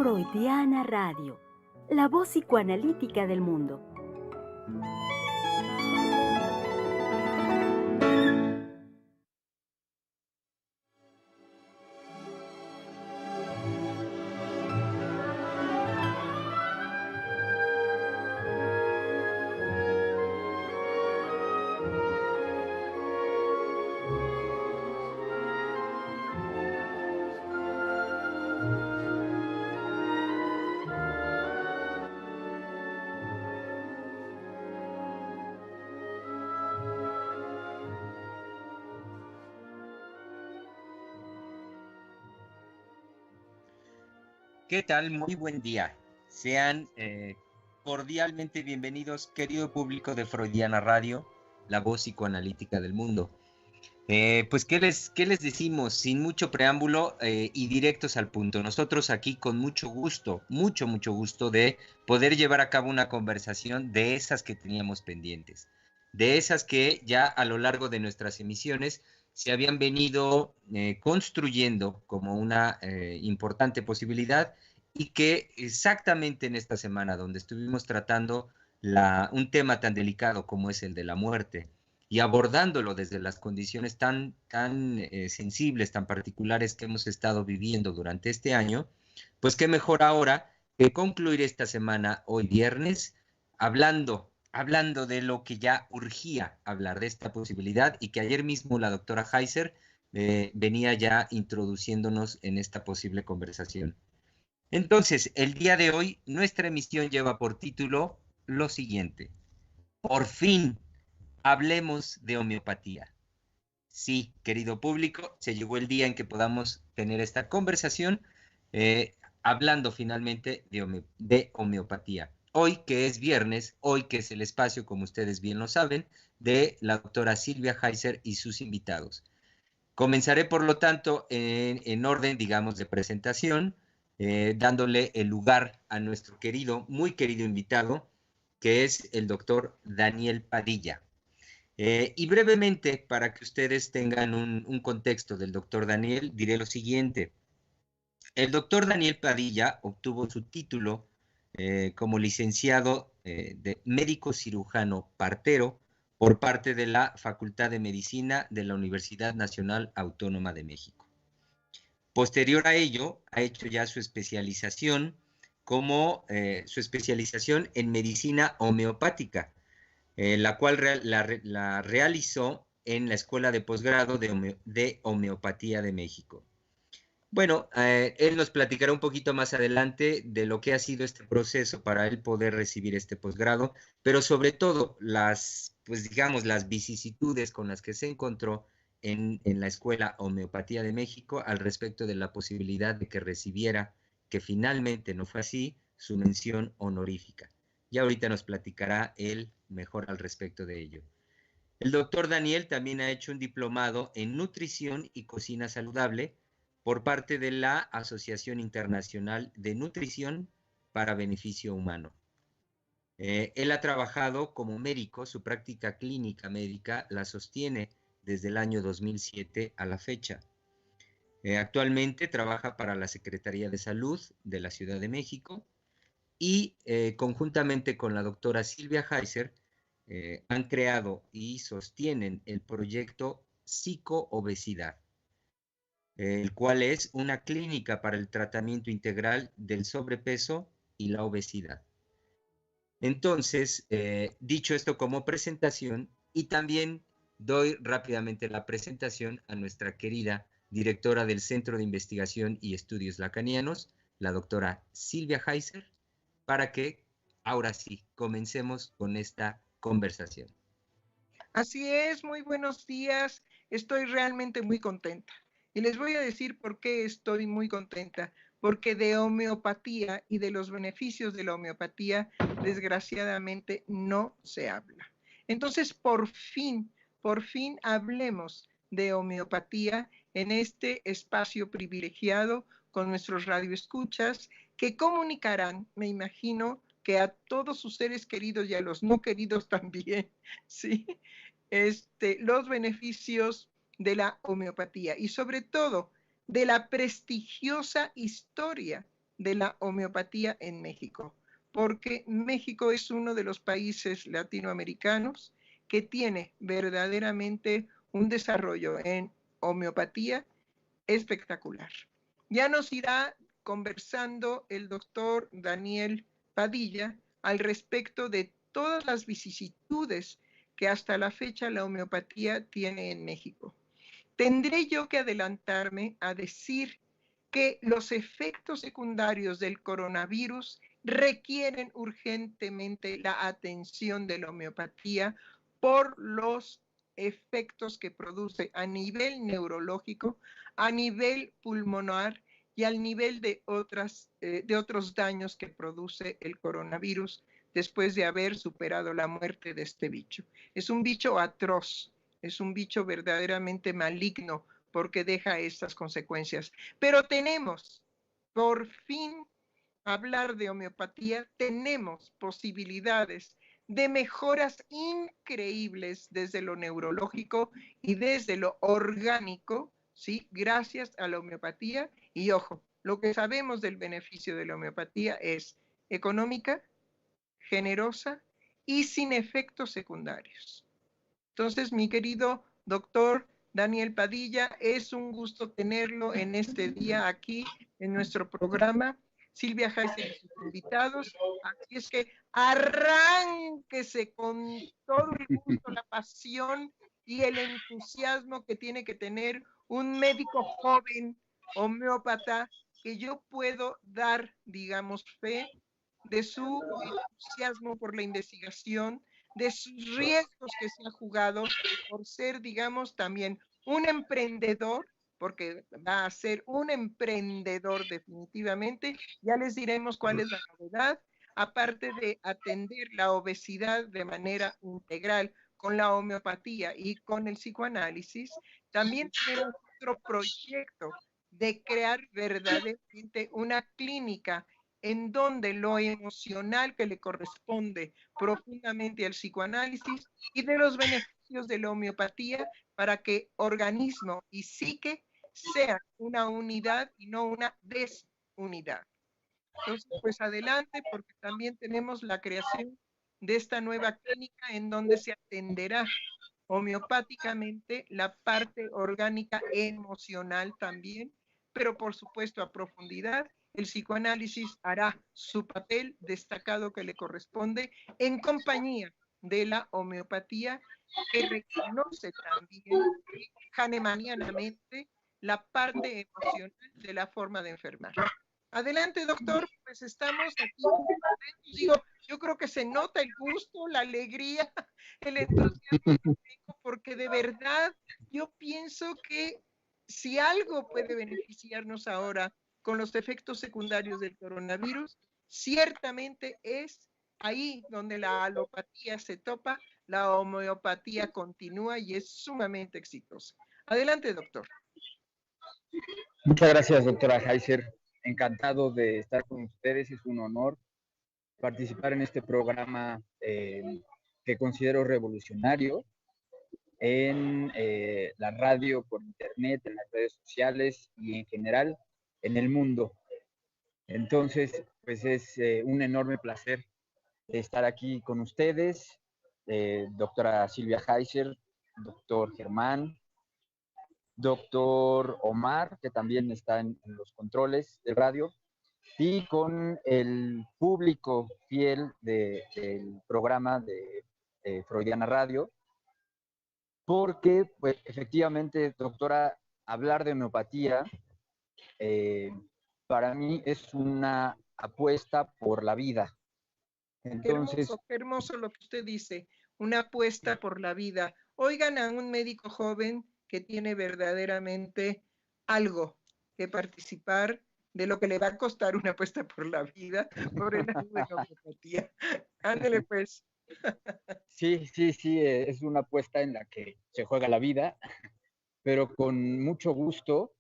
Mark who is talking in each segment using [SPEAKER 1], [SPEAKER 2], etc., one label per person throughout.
[SPEAKER 1] Freudiana Radio, la voz psicoanalítica del mundo.
[SPEAKER 2] ¿Qué tal? Muy buen día. Sean cordialmente bienvenidos, querido público de Freudiana Radio, la voz psicoanalítica del mundo. Pues, ¿qué les decimos? Sin mucho preámbulo y directos al punto. Nosotros aquí con mucho gusto, mucho gusto de poder llevar a cabo una conversación de esas que teníamos pendientes, de esas que ya a lo largo de nuestras emisiones se habían venido construyendo como una importante posibilidad y que exactamente en esta semana donde estuvimos tratando un tema tan delicado como es el de la muerte, y abordándolo desde las condiciones tan sensibles, tan particulares que hemos estado viviendo durante este año, pues qué mejor ahora que concluir esta semana, hoy viernes, hablando de lo que ya urgía hablar de esta posibilidad y que ayer mismo la doctora Heiser venía ya introduciéndonos en esta posible conversación. Entonces, el día de hoy, nuestra emisión lleva por título lo siguiente: por fin hablemos de homeopatía. Sí, querido público, se llegó el día en que podamos tener esta conversación hablando finalmente de homeopatía. Hoy que es viernes, hoy que es el espacio, como ustedes bien lo saben, de la doctora Silvia Heiser y sus invitados. Comenzaré, por lo tanto, en orden, digamos, de presentación, dándole el lugar a nuestro querido, muy querido invitado, que es el doctor Daniel Padilla. Y brevemente, para que ustedes tengan un contexto del doctor Daniel, diré lo siguiente. El doctor Daniel Padilla obtuvo su título como licenciado de médico cirujano partero por parte de la Facultad de Medicina de la Universidad Nacional Autónoma de México. Posterior a ello, ha hecho ya su especialización en medicina homeopática, la cual la realizó en la Escuela de Posgrado de Homeopatía de México. Bueno, él nos platicará un poquito más adelante de lo que ha sido este proceso para él poder recibir este posgrado, pero sobre todo pues digamos, las vicisitudes con las que se encontró en la Escuela Homeopatía de México al respecto de la posibilidad de que recibiera, que finalmente no fue así, su mención honorífica. Y ahorita nos platicará él mejor al respecto de ello. El doctor Daniel también ha hecho un diplomado en nutrición y cocina saludable por parte de la Asociación Internacional de Nutrición para Beneficio Humano. Él ha trabajado como médico, su práctica clínica médica la sostiene desde el año 2007 a la fecha. Actualmente trabaja para la Secretaría de Salud de la Ciudad de México y conjuntamente con la doctora Silvia Heiser han creado y sostienen el proyecto Psicoobesidad, el cual es una clínica para el tratamiento integral del sobrepeso y la obesidad. Entonces, dicho esto como presentación, y también doy rápidamente la presentación a nuestra querida directora del Centro de Investigación y Estudios Lacanianos, la doctora Silvia Heiser, para que ahora sí comencemos con esta conversación.
[SPEAKER 3] Así es, muy buenos días. Estoy realmente muy contenta. Y les voy a decir por qué estoy muy contenta. Porque de homeopatía y de los beneficios de la homeopatía, desgraciadamente, no se habla. Entonces, por fin hablemos de homeopatía en este espacio privilegiado con nuestros radioescuchas que comunicarán, me imagino, que a todos sus seres queridos y a los no queridos también, ¿sí? Los beneficios de la homeopatía y sobre todo de la prestigiosa historia de la homeopatía en México, porque México es uno de los países latinoamericanos que tiene verdaderamente un desarrollo en homeopatía espectacular. Ya nos irá conversando el doctor Daniel Padilla al respecto de todas las vicisitudes que hasta la fecha la homeopatía tiene en México. Tendré yo que adelantarme a decir que los efectos secundarios del coronavirus requieren urgentemente la atención de la homeopatía por los efectos que produce a nivel neurológico, a nivel pulmonar y al nivel de otros daños que produce el coronavirus después de haber superado la muerte de este bicho. Es un bicho atroz, es un bicho verdaderamente maligno porque deja estas consecuencias. Pero tenemos, por fin, hablar de homeopatía, tenemos posibilidades de mejoras increíbles desde lo neurológico y desde lo orgánico, ¿sí? Gracias a la homeopatía. Y ojo, lo que sabemos del beneficio de la homeopatía es económica, generosa y sin efectos secundarios. Entonces, mi querido doctor Daniel Padilla, es un gusto tenerlo en este día aquí en nuestro programa. Silvia Heiser y sus invitados. Así es que arránquese con todo el gusto, la pasión y el entusiasmo que tiene que tener un médico joven homeópata que yo puedo dar, digamos, fe de su entusiasmo por la investigación, de sus riesgos que se ha jugado por ser, digamos, también un emprendedor, porque va a ser un emprendedor definitivamente. Ya les diremos cuál es la novedad, aparte de atender la obesidad de manera integral con la homeopatía y con el psicoanálisis. También tenemos otro proyecto de crear verdaderamente una clínica en donde lo emocional que le corresponde profundamente al psicoanálisis y de los beneficios de la homeopatía para que organismo y psique sean una unidad y no una desunidad. Entonces, pues adelante, porque también tenemos la creación de esta nueva clínica en donde se atenderá homeopáticamente la parte orgánica emocional también, pero por supuesto a profundidad. El psicoanálisis hará su papel destacado que le corresponde en compañía de la homeopatía, que reconoce también hahnemannianamente la parte emocional de la forma de enfermar. Adelante, doctor, pues estamos aquí. Digo, yo creo que se nota el gusto, la alegría, el entusiasmo que tengo, porque de verdad yo pienso que si algo puede beneficiarnos ahora con los efectos secundarios del coronavirus, ciertamente es ahí donde la alopatía se topa, la homeopatía continúa y es sumamente exitosa. Adelante, doctor.
[SPEAKER 4] Muchas gracias, doctora Heiser. Encantado de estar con ustedes. Es un honor participar en este programa que considero revolucionario en la radio, por internet, en las redes sociales y en general en el mundo. Entonces, pues es un enorme placer estar aquí con ustedes, doctora Silvia Heiser, doctor Germán, doctor Omar, que también está en los controles de radio, y con el público fiel del programa de Freudiana Radio, porque, pues, efectivamente, doctora, hablar de homeopatía para mí es una apuesta por la vida. Entonces,
[SPEAKER 3] qué hermoso lo que usted dice, una apuesta por la vida. Oigan a un médico joven que tiene verdaderamente algo que participar de lo que le va a costar una apuesta por la vida, por el lado de la homeopatía. Ándele pues.
[SPEAKER 4] sí, es una apuesta en la que se juega la vida, pero con mucho gusto.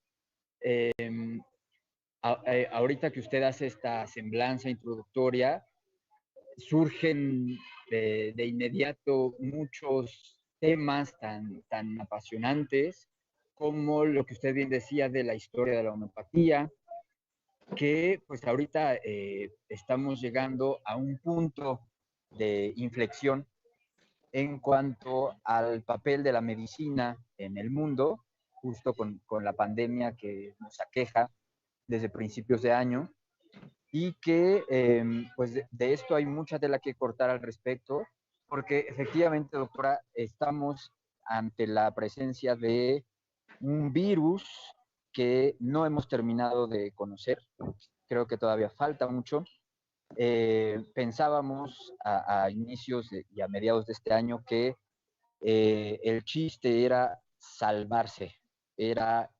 [SPEAKER 4] Ahorita que usted hace esta semblanza introductoria, surgen de inmediato muchos temas tan apasionantes como lo que usted bien decía de la historia de la homeopatía, que pues ahorita estamos llegando a un punto de inflexión en cuanto al papel de la medicina en el mundo, justo con la pandemia que nos aqueja desde principios de año, y que pues de esto hay mucha tela que cortar al respecto, porque efectivamente, doctora, estamos ante la presencia de un virus que no hemos terminado de conocer. Creo que todavía falta mucho. Pensábamos a inicios y a mediados de este año que el chiste era salvarse, era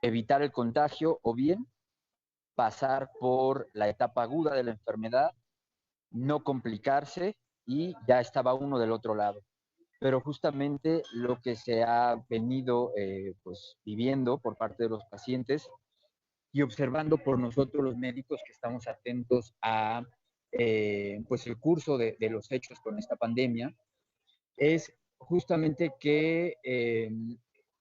[SPEAKER 4] evitar el contagio o bien pasar por la etapa aguda de la enfermedad, no complicarse y ya estaba uno del otro lado. Pero justamente lo que se ha venido pues, viviendo por parte de los pacientes y observando por nosotros los médicos que estamos atentos a pues el curso de los hechos con esta pandemia, es justamente que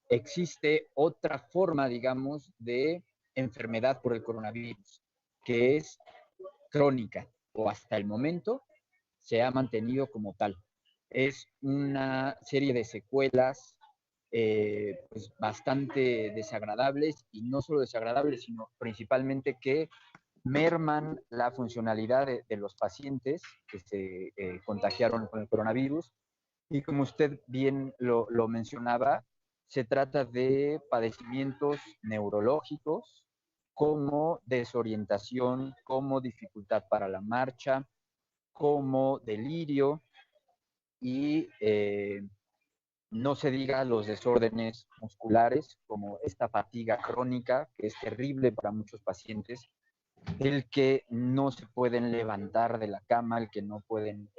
[SPEAKER 4] existe otra forma, digamos, de enfermedad por el coronavirus, que es crónica, o hasta el momento se ha mantenido como tal. Es una serie de secuelas pues bastante desagradables, y no solo desagradables, sino principalmente que merman la funcionalidad de los pacientes que se contagiaron con el coronavirus. Y como usted bien lo mencionaba, se trata de padecimientos neurológicos como desorientación, como dificultad para la marcha, como delirio y no se diga los desórdenes musculares como esta fatiga crónica que es terrible para muchos pacientes, el que no se pueden levantar de la cama, el que no pueden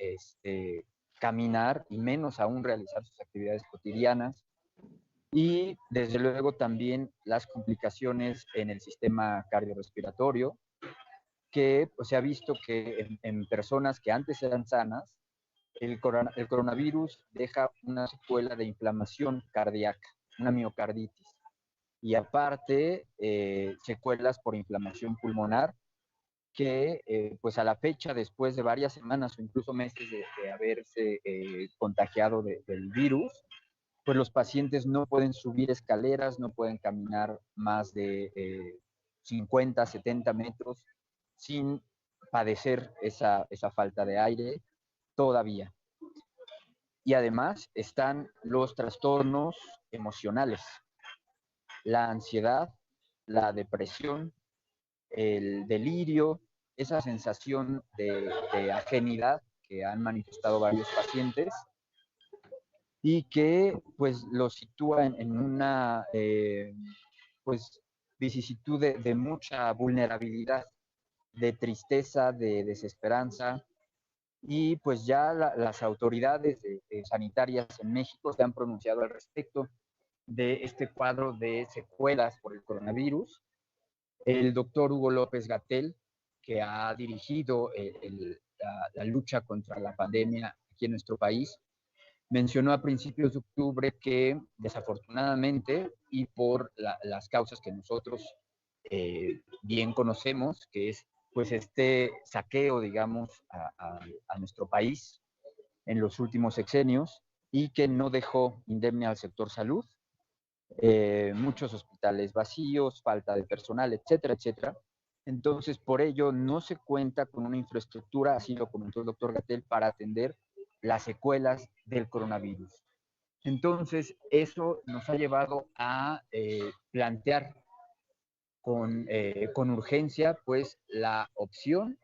[SPEAKER 4] caminar y menos aún realizar sus actividades cotidianas. Y desde luego también las complicaciones en el sistema cardiorrespiratorio, que pues, se ha visto que en personas que antes eran sanas, el coronavirus deja una secuela de inflamación cardíaca, una miocarditis. Y aparte, secuelas por inflamación pulmonar, que pues a la fecha, después de varias semanas o incluso meses de haberse contagiado del virus, pues los pacientes no pueden subir escaleras, no pueden caminar más de 50, 70 metros sin padecer esa falta de aire todavía. Y además están los trastornos emocionales, la ansiedad, la depresión, el delirio, esa sensación de ajenidad que han manifestado varios pacientes y que pues lo sitúa en una pues vicisitud de mucha vulnerabilidad, de tristeza, de desesperanza. Y pues ya las autoridades sanitarias en México se han pronunciado al respecto de este cuadro de secuelas por el coronavirus. El doctor Hugo López Gatell, que ha dirigido la lucha contra la pandemia aquí en nuestro país, mencionó a principios de octubre que desafortunadamente y por las causas que nosotros bien conocemos, que es pues este saqueo, digamos, a nuestro país en los últimos sexenios y que no dejó indemne al sector salud, muchos hospitales vacíos, falta de personal, etcétera, etcétera. Entonces, por ello, no se cuenta con una infraestructura, así lo comentó el doctor Gatell, para atender las secuelas del coronavirus. Entonces, eso nos ha llevado a plantear con urgencia, pues, la opción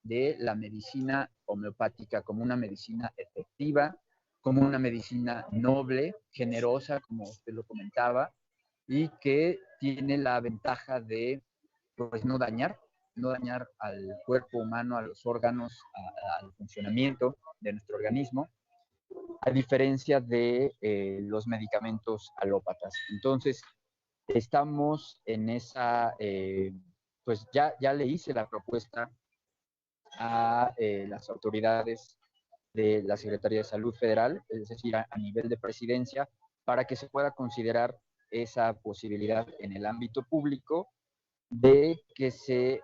[SPEAKER 4] de la medicina homeopática como una medicina efectiva, como una medicina noble, generosa, como usted lo comentaba, y que tiene la ventaja de pues, no dañar al cuerpo humano, a los órganos, al funcionamiento de nuestro organismo, a diferencia de los medicamentos alópatas. Entonces, estamos en esa, pues ya le hice la propuesta a las autoridades de la Secretaría de Salud Federal, es decir, a nivel de presidencia, para que se pueda considerar esa posibilidad en el ámbito público de que se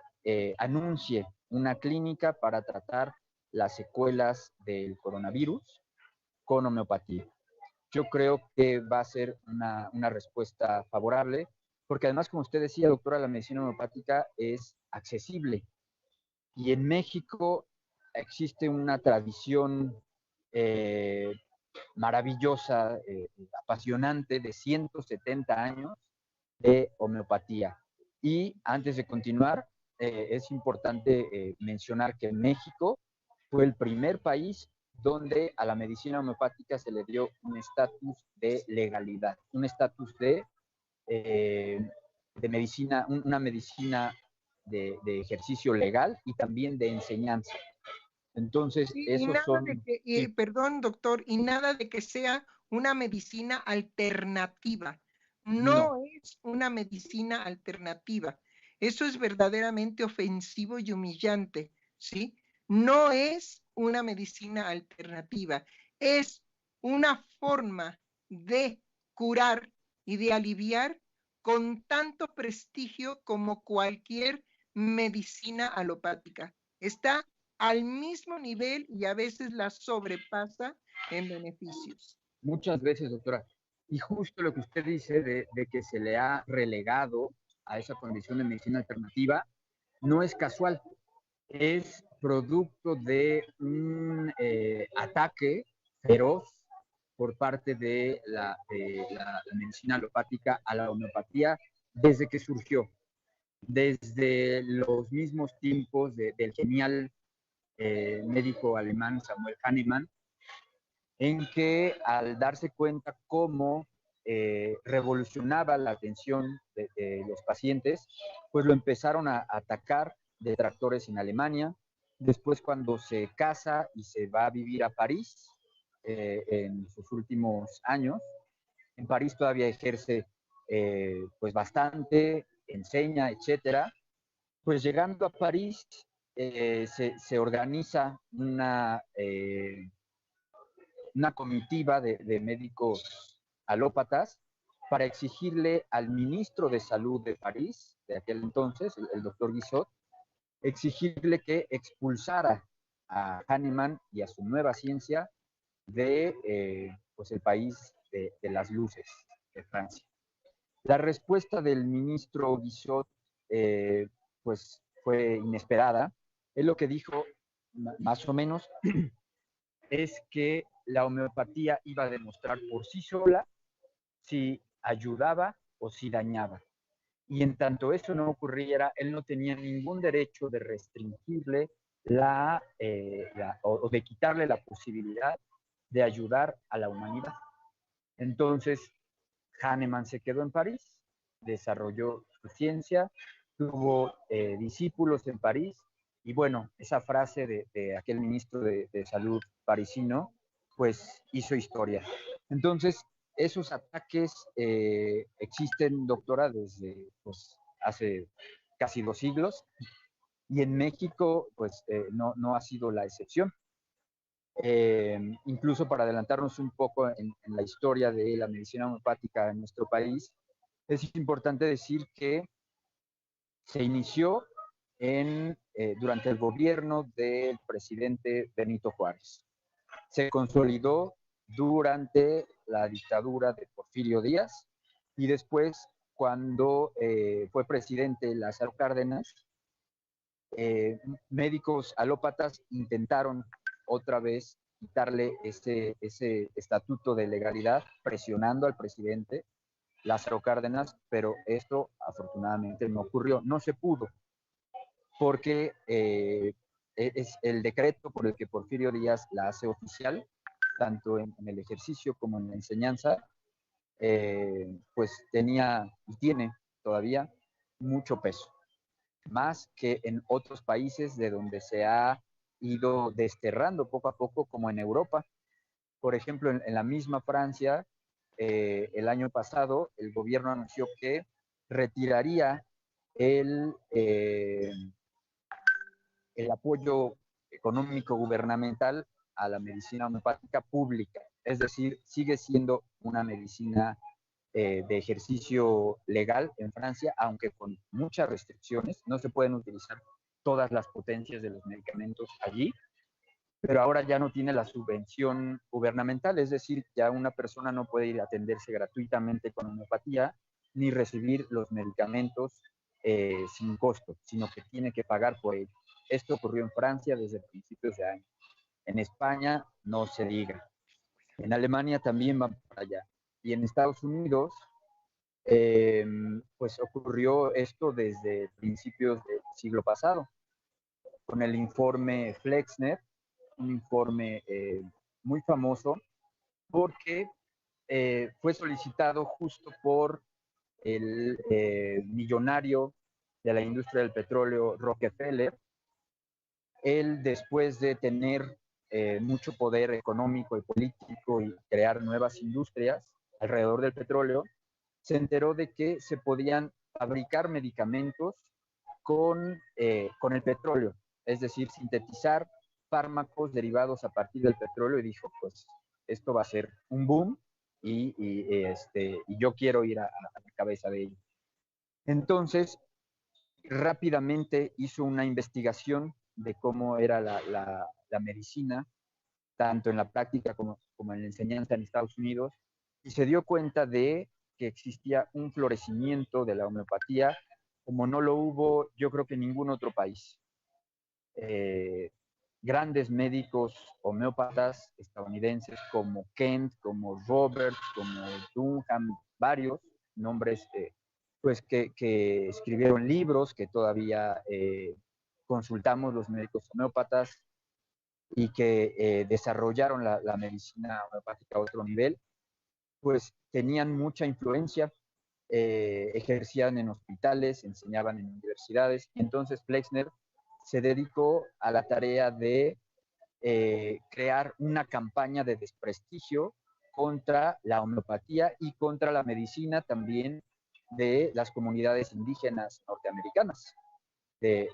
[SPEAKER 4] anuncie una clínica para tratar las secuelas del coronavirus con homeopatía. Yo creo que va a ser una respuesta favorable, porque además, como usted decía, doctora, la medicina homeopática es accesible. Y en México existe una tradición eh, maravillosa, apasionante, de 170 años de homeopatía. Y antes de continuar, es importante mencionar que México fue el primer país donde a la medicina homeopática se le dio un estatus de legalidad, un estatus de medicina, una medicina de ejercicio legal y también de enseñanza. Entonces,
[SPEAKER 3] Sí, y
[SPEAKER 4] esos
[SPEAKER 3] nada de
[SPEAKER 4] son...
[SPEAKER 3] que,
[SPEAKER 4] Sí,
[SPEAKER 3] perdón, doctor, y nada de que sea una medicina alternativa.
[SPEAKER 4] no,
[SPEAKER 3] No es una medicina alternativa. Eso es verdaderamente ofensivo y humillante, ¿sí? No es una medicina alternativa. Es una forma de curar y de aliviar con tanto prestigio como cualquier medicina alopática. Está al mismo nivel y a veces la sobrepasa en beneficios.
[SPEAKER 4] muchas veces, doctora. Y justo lo que usted dice de que se le ha relegado a esa condición de medicina alternativa, no es casual, es producto de un ataque feroz por parte de la medicina alopática a la homeopatía desde que surgió, desde los mismos tiempos del genial médico alemán Samuel Hahnemann, en que al darse cuenta cómo revolucionaba la atención de los pacientes, pues lo empezaron a atacar detractores en Alemania. Después, cuando se casa y se va a vivir a París en sus últimos años, en París todavía ejerce pues bastante, enseña, etcétera. Pues llegando a París se organiza una comitiva de médicos alópatas para exigirle al ministro de Salud de París, de aquel entonces, el doctor Guizot, exigirle que expulsara a Hahnemann y a su nueva ciencia de pues el país de las luces, de Francia. La respuesta del ministro Guizot pues fue inesperada. Él lo que dijo, más o menos, es que la homeopatía iba a demostrar por sí sola si ayudaba o si dañaba. Y en tanto eso no ocurriera, él no tenía ningún derecho de restringirle o de quitarle la posibilidad de ayudar a la humanidad. Entonces, Hahnemann se quedó en París, desarrolló su ciencia, tuvo discípulos en París, y bueno, esa frase de aquel ministro de Salud parisino, pues hizo historia. Entonces, esos ataques existen, doctora, desde pues, hace casi 2 siglos, y en México, pues no ha sido la excepción. Incluso para adelantarnos un poco en la historia de la medicina homeopática en nuestro país, es importante decir que se inició durante el gobierno del presidente Benito Juárez. Se consolidó durante la dictadura de Porfirio Díaz y después, cuando fue presidente Lázaro Cárdenas, médicos alópatas intentaron otra vez quitarle ese estatuto de legalidad, presionando al presidente Lázaro Cárdenas, pero esto afortunadamente no ocurrió, no se pudo, porque es el decreto por el que Porfirio Díaz la hace oficial, tanto en el ejercicio como en la enseñanza, pues tenía y tiene todavía mucho peso, más que en otros países de donde se ha ido desterrando poco a poco, como en Europa. Por ejemplo, en la misma Francia, el año pasado, el gobierno anunció que retiraría el apoyo económico gubernamental a la medicina homeopática pública. Es decir, sigue siendo una medicina de ejercicio legal en Francia, aunque con muchas restricciones. No se pueden utilizar todas las potencias de los medicamentos allí, pero ahora ya no tiene la subvención gubernamental, es decir, ya una persona no puede ir a atenderse gratuitamente con homeopatía ni recibir los medicamentos sin costo, sino que tiene que pagar por ello. Esto ocurrió en Francia desde principios de año. En España no se diga. En Alemania también va para allá. Y en Estados Unidos, pues ocurrió esto desde principios del siglo pasado, con el informe Flexner, un informe muy famoso, porque fue solicitado justo por el millonario de la industria del petróleo, Rockefeller. Él, después de tener mucho poder económico y político y crear nuevas industrias alrededor del petróleo, se enteró de que se podían fabricar medicamentos con el petróleo, es decir, sintetizar fármacos derivados a partir del petróleo, y dijo, pues esto va a ser un boom y yo quiero ir a la cabeza de ello. Entonces, rápidamente hizo una investigación de cómo era la medicina, tanto en la práctica como en la enseñanza en Estados Unidos, y se dio cuenta de que existía un florecimiento de la homeopatía como no lo hubo, yo creo que en ningún otro país. Grandes médicos homeópatas estadounidenses como Kent, como Roberts, como Dunham, varios nombres pues que escribieron libros que todavía consultamos los médicos homeópatas y que desarrollaron la medicina homeopática a otro nivel, pues tenían mucha influencia, ejercían en hospitales, enseñaban en universidades. Entonces Flexner se dedicó a la tarea de crear una campaña de desprestigio contra la homeopatía y contra la medicina también de las comunidades indígenas norteamericanas, de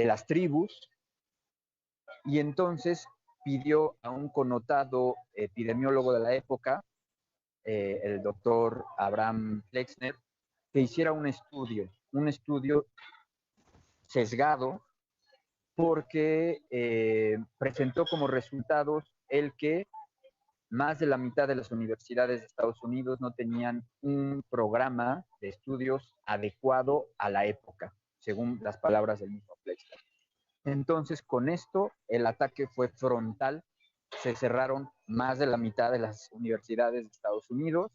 [SPEAKER 4] las tribus, y entonces pidió a un connotado epidemiólogo de la época, el doctor Abraham Flexner, que hiciera un estudio sesgado, porque presentó como resultados el que más de la mitad de las universidades de Estados Unidos no tenían un programa de estudios adecuado a la época, según las palabras del mismo Flexner. Entonces, con esto, el ataque fue frontal. Se cerraron más de la mitad de las universidades de Estados Unidos,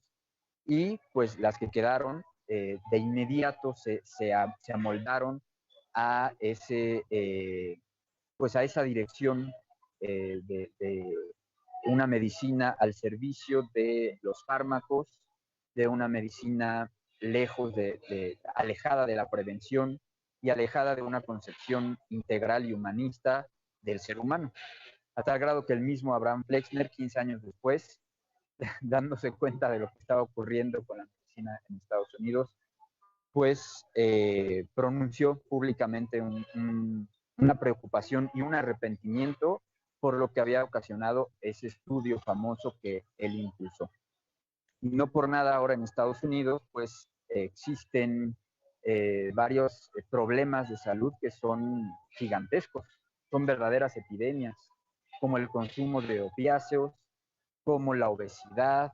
[SPEAKER 4] y pues las que quedaron de inmediato se amoldaron a pues a esa dirección de una medicina al servicio de los fármacos, de una medicina lejos alejada de la prevención y alejada de una concepción integral y humanista del ser humano. A tal grado que el mismo Abraham Flexner, 15 años después, dándose cuenta de lo que estaba ocurriendo con la medicina en Estados Unidos, pues pronunció públicamente una preocupación y un arrepentimiento por lo que había ocasionado ese estudio famoso que él impulsó. Y no por nada ahora en Estados Unidos, pues existen varios problemas de salud que son gigantescos, son verdaderas epidemias, como el consumo de opiáceos, como la obesidad,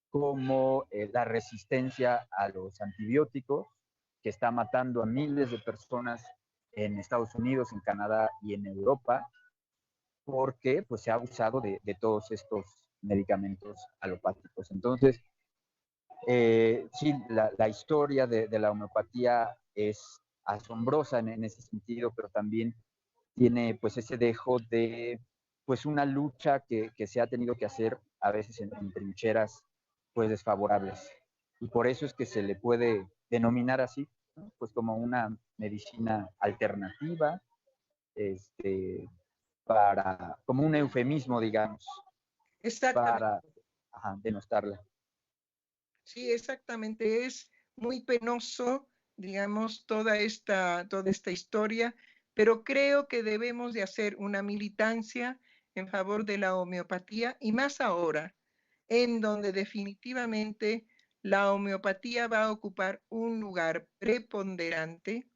[SPEAKER 4] como la resistencia a los antibióticos, que está matando a miles de personas en Estados Unidos, en Canadá y en Europa, porque pues, se ha abusado de todos estos medicamentos alopáticos. Entonces, sí, la historia de la homeopatía es asombrosa en ese sentido, pero también tiene pues ese dejo de pues una lucha que se ha tenido que hacer a veces en trincheras pues desfavorables. Y por eso es que se le puede denominar así, ¿no? Pues como una medicina alternativa, como un eufemismo, digamos,
[SPEAKER 3] Exactamente.
[SPEAKER 4] para denostarla.
[SPEAKER 3] Sí, exactamente. Es muy penoso, digamos, toda esta historia, pero creo que debemos de hacer una militancia en favor de la homeopatía, y más ahora en donde definitivamente la homeopatía va a ocupar un lugar preponderante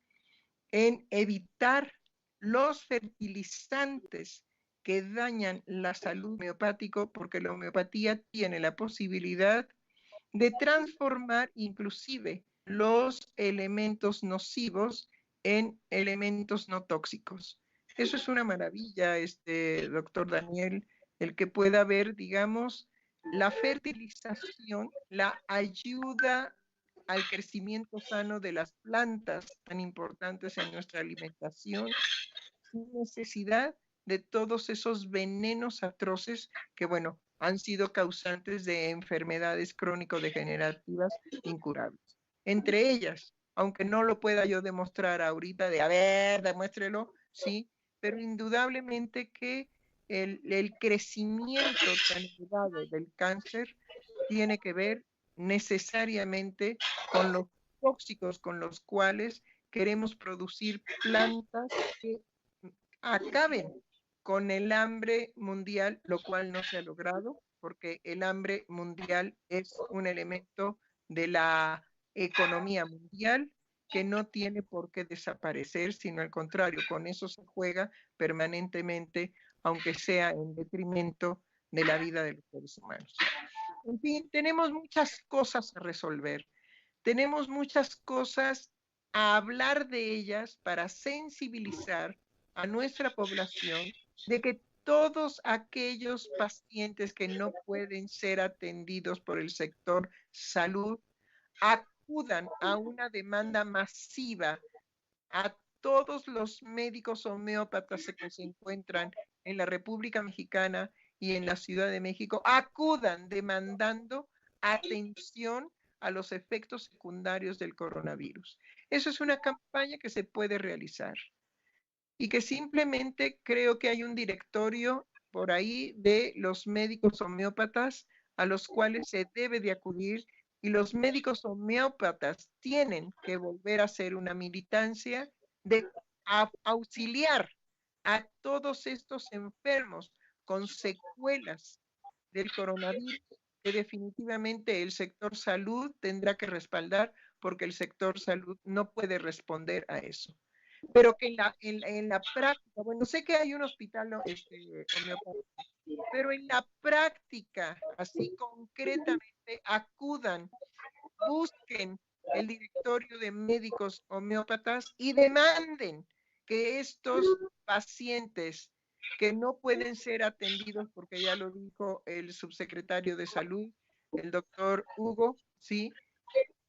[SPEAKER 3] en evitar los fertilizantes que dañan la salud homeopática, porque la homeopatía tiene la posibilidad de transformar inclusive los elementos nocivos en elementos no tóxicos. Eso es una maravilla, doctor Daniel, el que pueda ver, digamos, la fertilización, la ayuda al crecimiento sano de las plantas tan importantes en nuestra alimentación, sin necesidad de todos esos venenos atroces que, bueno, han sido causantes de enfermedades crónico-degenerativas incurables. Entre ellas, aunque no lo pueda yo demostrar ahorita de, a ver, demuéstrelo, sí, pero indudablemente que el crecimiento tan elevado del cáncer tiene que ver necesariamente con los tóxicos con los cuales queremos producir plantas que acaben con el hambre mundial, lo cual no se ha logrado, porque el hambre mundial es un elemento de la economía mundial que no tiene por qué desaparecer, sino al contrario, con eso se juega permanentemente, aunque sea en detrimento de la vida de los seres humanos. En fin, tenemos muchas cosas a resolver, tenemos muchas cosas a hablar de ellas para sensibilizar a nuestra población de que todos aquellos pacientes que no pueden ser atendidos por el sector salud acudan a una demanda masiva a todos los médicos homeópatas que se encuentran en la República Mexicana y en la Ciudad de México, acudan demandando atención a los efectos secundarios del coronavirus. Eso es una campaña que se puede realizar y que simplemente creo que hay un directorio por ahí de los médicos homeópatas a los cuales se debe de acudir, y los médicos homeópatas tienen que volver a hacer una militancia de auxiliar a todos estos enfermos con secuelas del coronavirus, que definitivamente el sector salud tendrá que respaldar, porque el sector salud no puede responder a eso. Pero que en la práctica, bueno, sé que hay un hospital homeopático, pero en la práctica, así concretamente, acudan, busquen el directorio de médicos homeópatas y demanden que estos pacientes que no pueden ser atendidos, porque ya lo dijo el subsecretario de Salud, el doctor Hugo, ¿sí?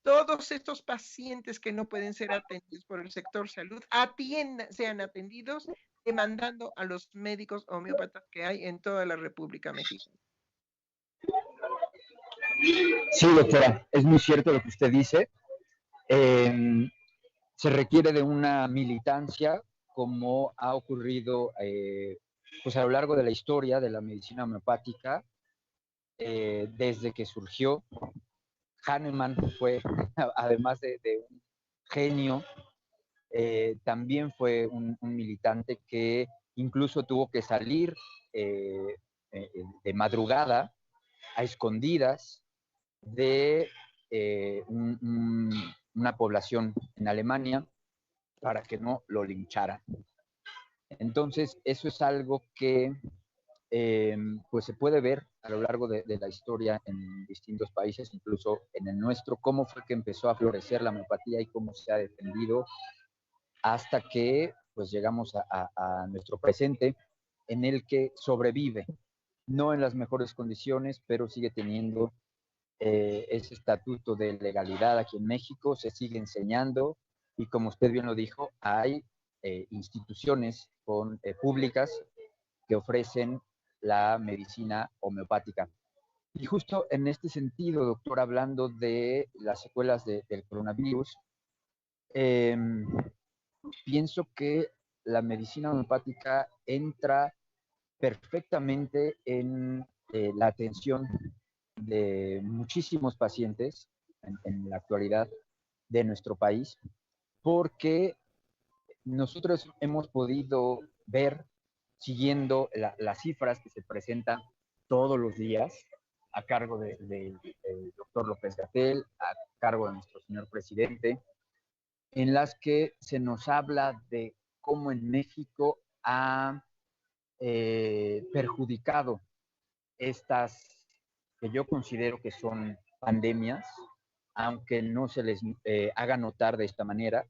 [SPEAKER 3] Todos estos pacientes que no pueden ser atendidos por el sector salud sean atendidos demandando a los médicos homeópatas que hay en toda la República Mexicana.
[SPEAKER 4] Sí, doctora, es muy cierto lo que usted dice. Se requiere de una militancia, como ha ocurrido pues a lo largo de la historia de la medicina homeopática, desde que surgió. Hahnemann fue, además de un genio, también fue un militante que incluso tuvo que salir de madrugada, a escondidas, de una población en Alemania para que no lo lincharan. Entonces, eso es algo que pues se puede ver a lo largo de la historia en distintos países, incluso en el nuestro, cómo fue que empezó a florecer la homeopatía y cómo se ha defendido hasta que pues llegamos a nuestro presente, en el que sobrevive, no en las mejores condiciones, pero sigue teniendo ese estatuto de legalidad aquí en México, se sigue enseñando, y como usted bien lo dijo, hay instituciones públicas que ofrecen la medicina homeopática. Y justo en este sentido, doctor, hablando de las secuelas del coronavirus, pienso que la medicina homeopática entra perfectamente en la atención de muchísimos pacientes en la actualidad de nuestro país, porque nosotros hemos podido ver, siguiendo las cifras que se presentan todos los días a cargo del doctor López-Gatell, a cargo de nuestro señor presidente, en las que se nos habla de cómo en México ha perjudicado estas que yo considero que son pandemias, aunque no se les haga notar de esta manera,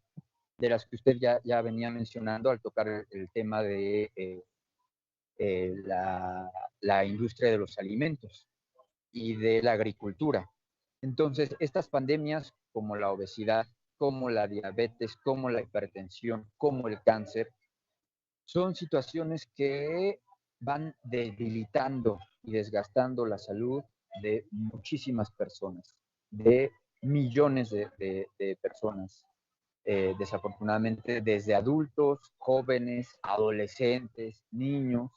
[SPEAKER 4] de las que usted ya venía mencionando al tocar el tema de la industria de los alimentos y de la agricultura. Entonces, estas pandemias como la obesidad, como la diabetes, como la hipertensión, como el cáncer, son situaciones que van debilitando y desgastando la salud de muchísimas personas, de millones de personas, desafortunadamente desde adultos, jóvenes, adolescentes, niños,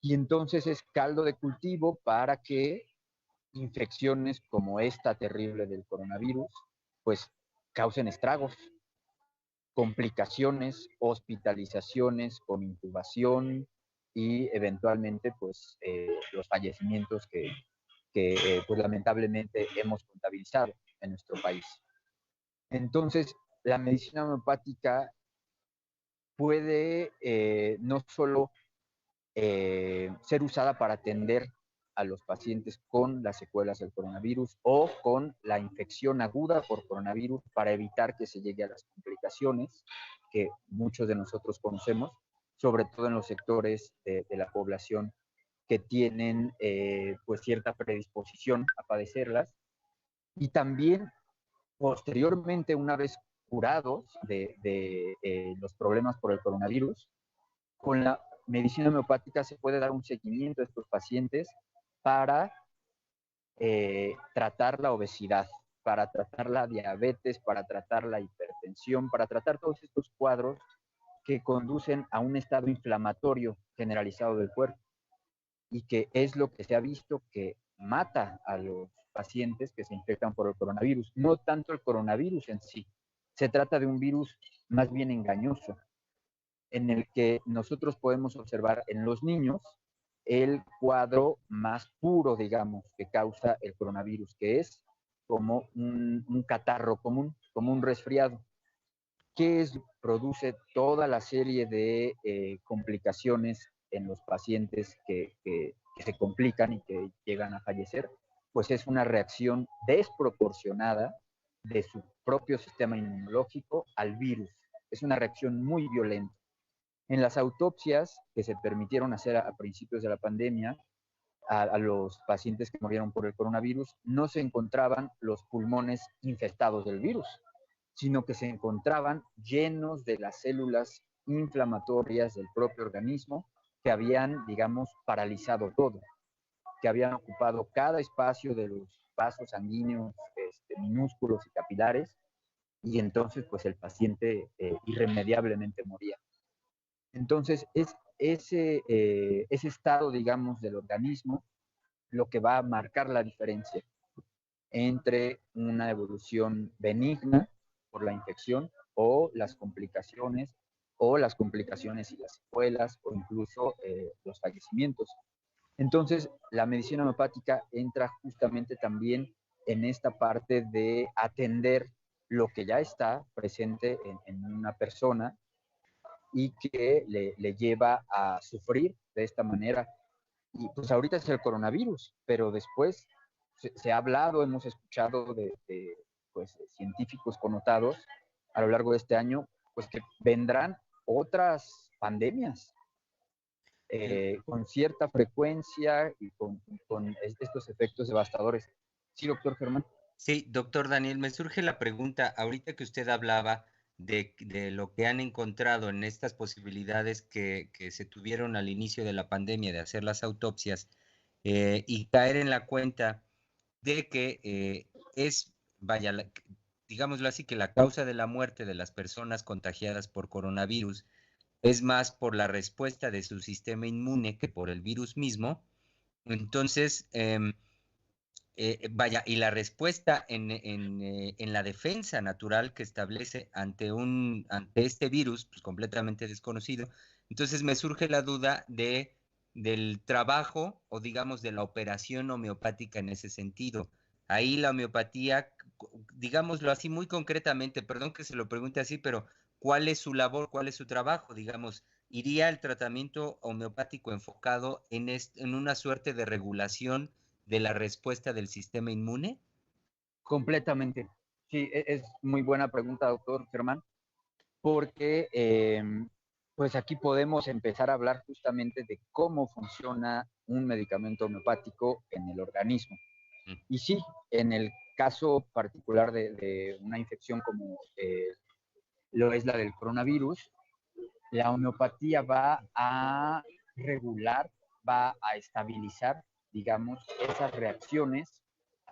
[SPEAKER 4] y entonces es caldo de cultivo para que infecciones como esta terrible del coronavirus, pues causen estragos, complicaciones, hospitalizaciones con intubación y eventualmente pues los fallecimientos que pues lamentablemente hemos contabilizado en nuestro país. Entonces, la medicina homeopática puede no solo ser usada para atender a los pacientes con las secuelas del coronavirus o con la infección aguda por coronavirus para evitar que se llegue a las complicaciones que muchos de nosotros conocemos, sobre todo en los sectores de la población que tienen pues cierta predisposición a padecerlas, y también posteriormente, una vez curados de los problemas por el coronavirus, con la medicina homeopática se puede dar un seguimiento a estos pacientes para tratar la obesidad, para tratar la diabetes, para tratar la hipertensión, para tratar todos estos cuadros que conducen a un estado inflamatorio generalizado del cuerpo y que es lo que se ha visto que mata a los pacientes que se infectan por el coronavirus. No tanto el coronavirus en sí, se trata de un virus más bien engañoso, en el que nosotros podemos observar en los niños el cuadro más puro, digamos, que causa el coronavirus, que es como un catarro común, como un resfriado, que produce toda la serie de complicaciones en los pacientes que se complican y que llegan a fallecer, pues es una reacción desproporcionada de su propio sistema inmunológico al virus. Es una reacción muy violenta. En las autopsias que se permitieron hacer a principios de la pandemia a los pacientes que murieron por el coronavirus, no se encontraban los pulmones infestados del virus, sino que se encontraban llenos de las células inflamatorias del propio organismo que habían, digamos, paralizado todo, que habían ocupado cada espacio de los vasos sanguíneos minúsculos y capilares, y entonces pues el paciente irremediablemente moría. Entonces, es ese estado, digamos, del organismo lo que va a marcar la diferencia entre una evolución benigna por la infección o las complicaciones y las secuelas o incluso los fallecimientos. Entonces, la medicina homeopática entra justamente también en esta parte de atender lo que ya está presente en una persona y que le lleva a sufrir de esta manera. Y pues ahorita es el coronavirus, pero después se ha hablado, hemos escuchado de pues, científicos connotados a lo largo de este año, pues que vendrán otras pandemias con cierta frecuencia y con estos efectos devastadores. Sí, doctor Germán.
[SPEAKER 2] Sí, doctor Daniel, me surge la pregunta, ahorita que usted hablaba de lo que han encontrado en estas posibilidades que se tuvieron al inicio de la pandemia de hacer las autopsias y caer en la cuenta de que vaya, digámoslo así, que la causa de la muerte de las personas contagiadas por coronavirus es más por la respuesta de su sistema inmune que por el virus mismo. Entonces, vaya, y la respuesta en la defensa natural que establece ante este virus, pues completamente desconocido. Entonces me surge la duda de del trabajo o digamos de la operación homeopática en ese sentido. Ahí la homeopatía, digámoslo así muy concretamente, perdón que se lo pregunte así, pero ¿cuál es su labor, cuál es su trabajo? Digamos, ¿iría el tratamiento homeopático enfocado en una suerte de regulación de la respuesta del sistema inmune?
[SPEAKER 4] Completamente. Sí, es muy buena pregunta, doctor Germán, porque pues aquí podemos empezar a hablar justamente de cómo funciona un medicamento homeopático en el organismo.
[SPEAKER 2] Mm.
[SPEAKER 4] Y sí, en el caso particular de una infección como lo es la del coronavirus, la homeopatía va a regular, va a estabilizar, digamos, esas reacciones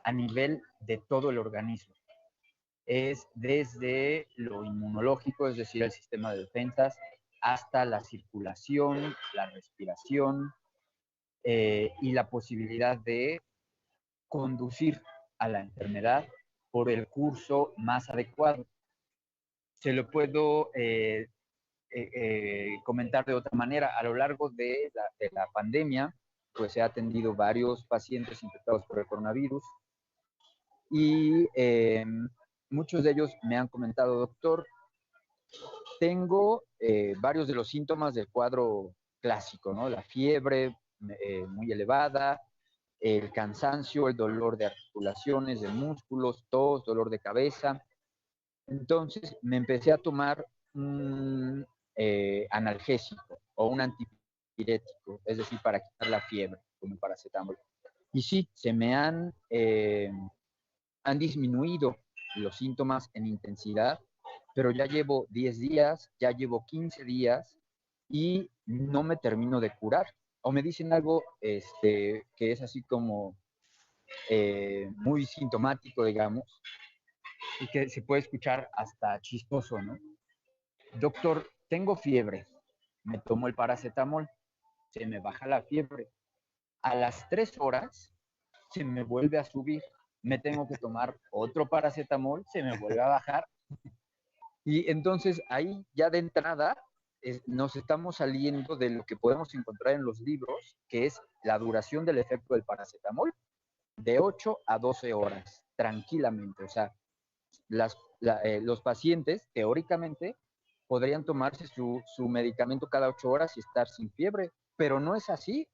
[SPEAKER 4] a nivel de todo el organismo. Es desde lo inmunológico, es decir, el sistema de defensas, hasta la circulación, la respiración y la posibilidad de conducir a la enfermedad por el curso más adecuado. Se lo puedo comentar de otra manera. A lo largo de la pandemia, pues he atendido varios pacientes infectados por el coronavirus y muchos de ellos me han comentado, doctor, tengo varios de los síntomas del cuadro clásico, ¿no? La fiebre muy elevada, el cansancio, el dolor de articulaciones, de músculos, tos, dolor de cabeza. Entonces me empecé a tomar un analgésico o un antipirético, es decir, para quitar la fiebre, como el paracetamol. Y sí, han disminuido los síntomas en intensidad, pero ya llevo 10 días, ya llevo 15 días y no me termino de curar. O me dicen algo que es así como muy sintomático, digamos, y que se puede escuchar hasta chistoso, ¿no? Doctor, tengo fiebre. Me tomo el paracetamol, se me baja la fiebre. A las 3 horas se me vuelve a subir. Me tengo que tomar otro paracetamol, se me vuelve a bajar. Y entonces ahí ya de entrada nos estamos saliendo de lo que podemos encontrar en los libros, que es la duración del efecto del paracetamol, de 8 a 12 horas, tranquilamente. O sea, los pacientes, teóricamente, podrían tomarse su medicamento cada 8 horas y estar sin fiebre, pero no es así.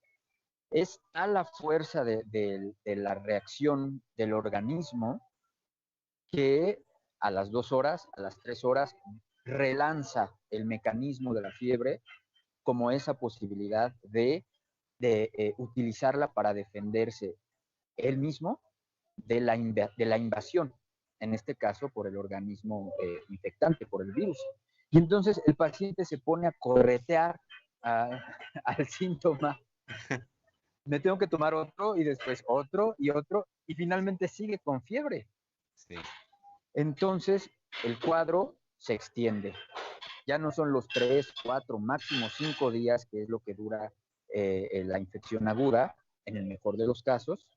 [SPEAKER 4] Es a la fuerza de la reacción del organismo que a las 2 horas, a las 3 horas, relanza el mecanismo de la fiebre como esa posibilidad de utilizarla para defenderse él mismo de la invasión, en este caso por el organismo infectante, por el virus. Y entonces el paciente se pone a corretear al síntoma. Me tengo que tomar otro y después otro y finalmente sigue con fiebre.
[SPEAKER 2] Sí.
[SPEAKER 4] Entonces el cuadro se extiende. Ya no son los 3, 4, máximo 5 días, que es lo que dura la infección aguda, en el mejor de los casos,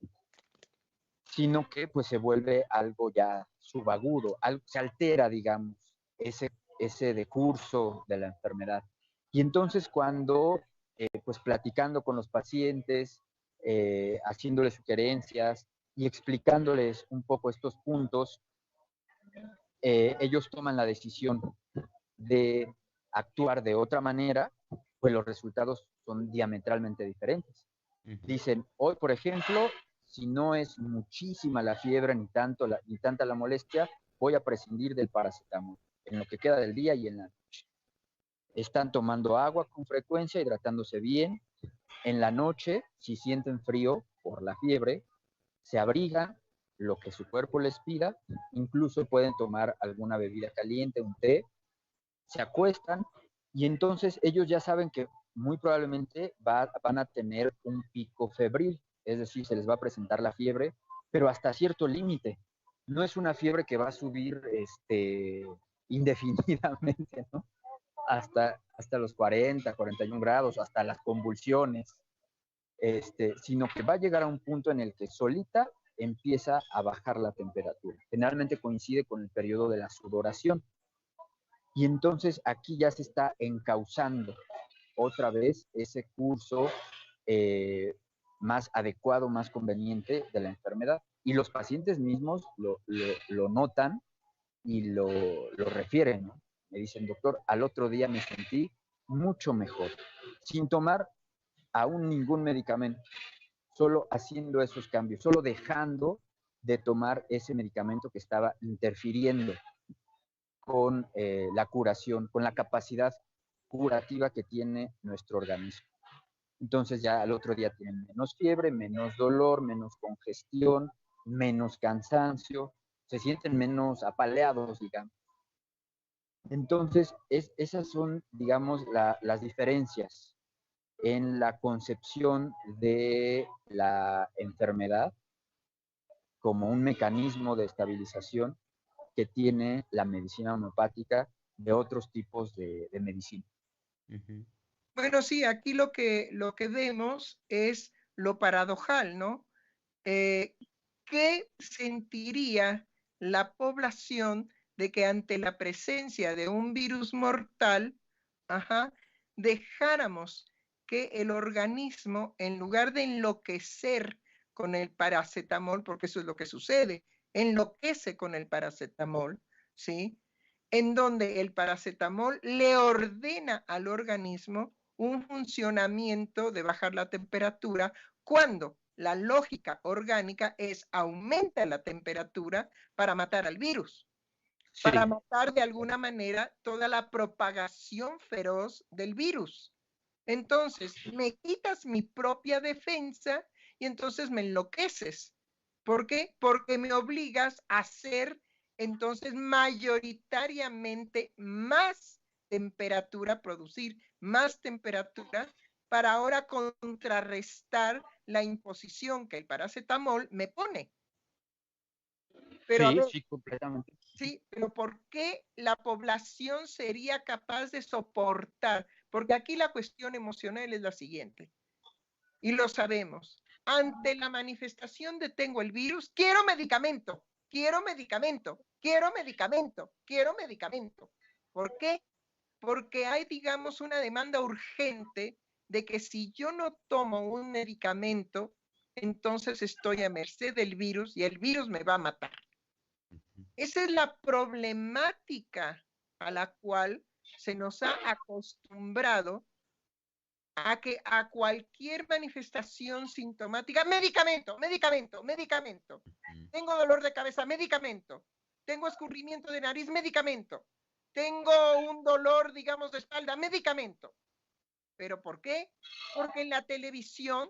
[SPEAKER 4] sino que pues se vuelve algo ya subagudo, se altera, digamos, ese decurso de la enfermedad. Y entonces cuando, pues platicando con los pacientes, haciéndoles sugerencias y explicándoles un poco estos puntos, ellos toman la decisión de actuar de otra manera, pues los resultados son diametralmente diferentes. Dicen, hoy, por ejemplo, si no es muchísima la fiebre ni tanta la molestia, voy a prescindir del paracetamol en lo que queda del día y en la noche. Están tomando agua con frecuencia, hidratándose bien. En la noche, si sienten frío por la fiebre, se abrigan lo que su cuerpo les pida, incluso pueden tomar alguna bebida caliente, un té, se acuestan y entonces ellos ya saben que muy probablemente van a tener un pico febril, es decir, se les va a presentar la fiebre, pero hasta cierto límite. No es una fiebre que va a subir indefinidamente, ¿no? Hasta los 40, 41 grados, hasta las convulsiones, sino que va a llegar a un punto en el que solita empieza a bajar la temperatura. Generalmente coincide con el periodo de la sudoración. Y entonces aquí ya se está encauzando otra vez ese curso más adecuado, más conveniente de la enfermedad. Y los pacientes mismos lo notan y lo refieren, ¿no? Me dicen, doctor, al otro día me sentí mucho mejor, sin tomar aún ningún medicamento, solo haciendo esos cambios, solo dejando de tomar ese medicamento que estaba interfiriendo con la curación, con la capacidad curativa que tiene nuestro organismo. Entonces ya al otro día tienen menos fiebre, menos dolor, menos congestión, menos cansancio, se sienten menos apaleados, digamos. Entonces, esas son, digamos, las diferencias en la concepción de la enfermedad como un mecanismo de estabilización que tiene la medicina homeopática de otros tipos de medicina.
[SPEAKER 2] Ujú.
[SPEAKER 3] Bueno, sí, aquí lo que vemos es lo paradojal, ¿no? ¿Qué sentiría la población de que ante la presencia de un virus mortal, dejáramos que el organismo, en lugar de enloquecer con el paracetamol, porque eso es lo que sucede, enloquece con el paracetamol, ¿sí? En donde el paracetamol le ordena al organismo un funcionamiento de bajar la temperatura cuando la lógica orgánica es aumenta la temperatura para matar al virus,
[SPEAKER 4] Sí.
[SPEAKER 3] para matar de alguna manera toda la propagación feroz del virus. Entonces, me quitas mi propia defensa y entonces me enloqueces. ¿Por qué? Porque me obligas a hacer entonces mayoritariamente más temperatura, producir más temperatura para ahora contrarrestar la imposición que el paracetamol me pone. Pero a
[SPEAKER 4] Sí,
[SPEAKER 3] ver,
[SPEAKER 4] sí, completamente.
[SPEAKER 3] sí, pero ¿por qué la población sería capaz de soportar? Porque aquí la cuestión emocional es la siguiente, y lo sabemos. Ante la manifestación de tengo el virus, quiero medicamento, quiero medicamento, quiero medicamento, quiero medicamento. ¿Por qué? Porque hay, digamos, una demanda urgente de que si yo no tomo un medicamento, entonces estoy a merced del virus y el virus me va a matar. Esa es la problemática a la cual se nos ha acostumbrado a que a cualquier manifestación sintomática, medicamento, medicamento, medicamento. Tengo dolor de cabeza, medicamento. Tengo escurrimiento de nariz, medicamento. Tengo un dolor, digamos, de espalda, medicamento. ¿Pero por qué? Porque en la televisión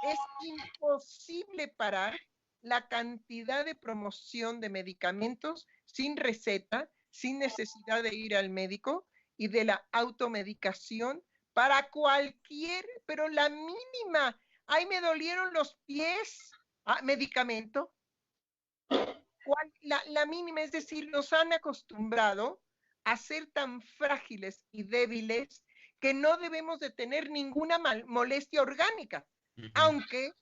[SPEAKER 3] es imposible parar la cantidad de promoción de medicamentos sin receta, sin necesidad de ir al médico y de la automedicación para cualquier, pero la mínima. Ay, me dolieron los pies. Ah, medicamento. La mínima, es decir, nos han acostumbrado a ser tan frágiles y débiles que no debemos de tener ninguna molestia orgánica, aunque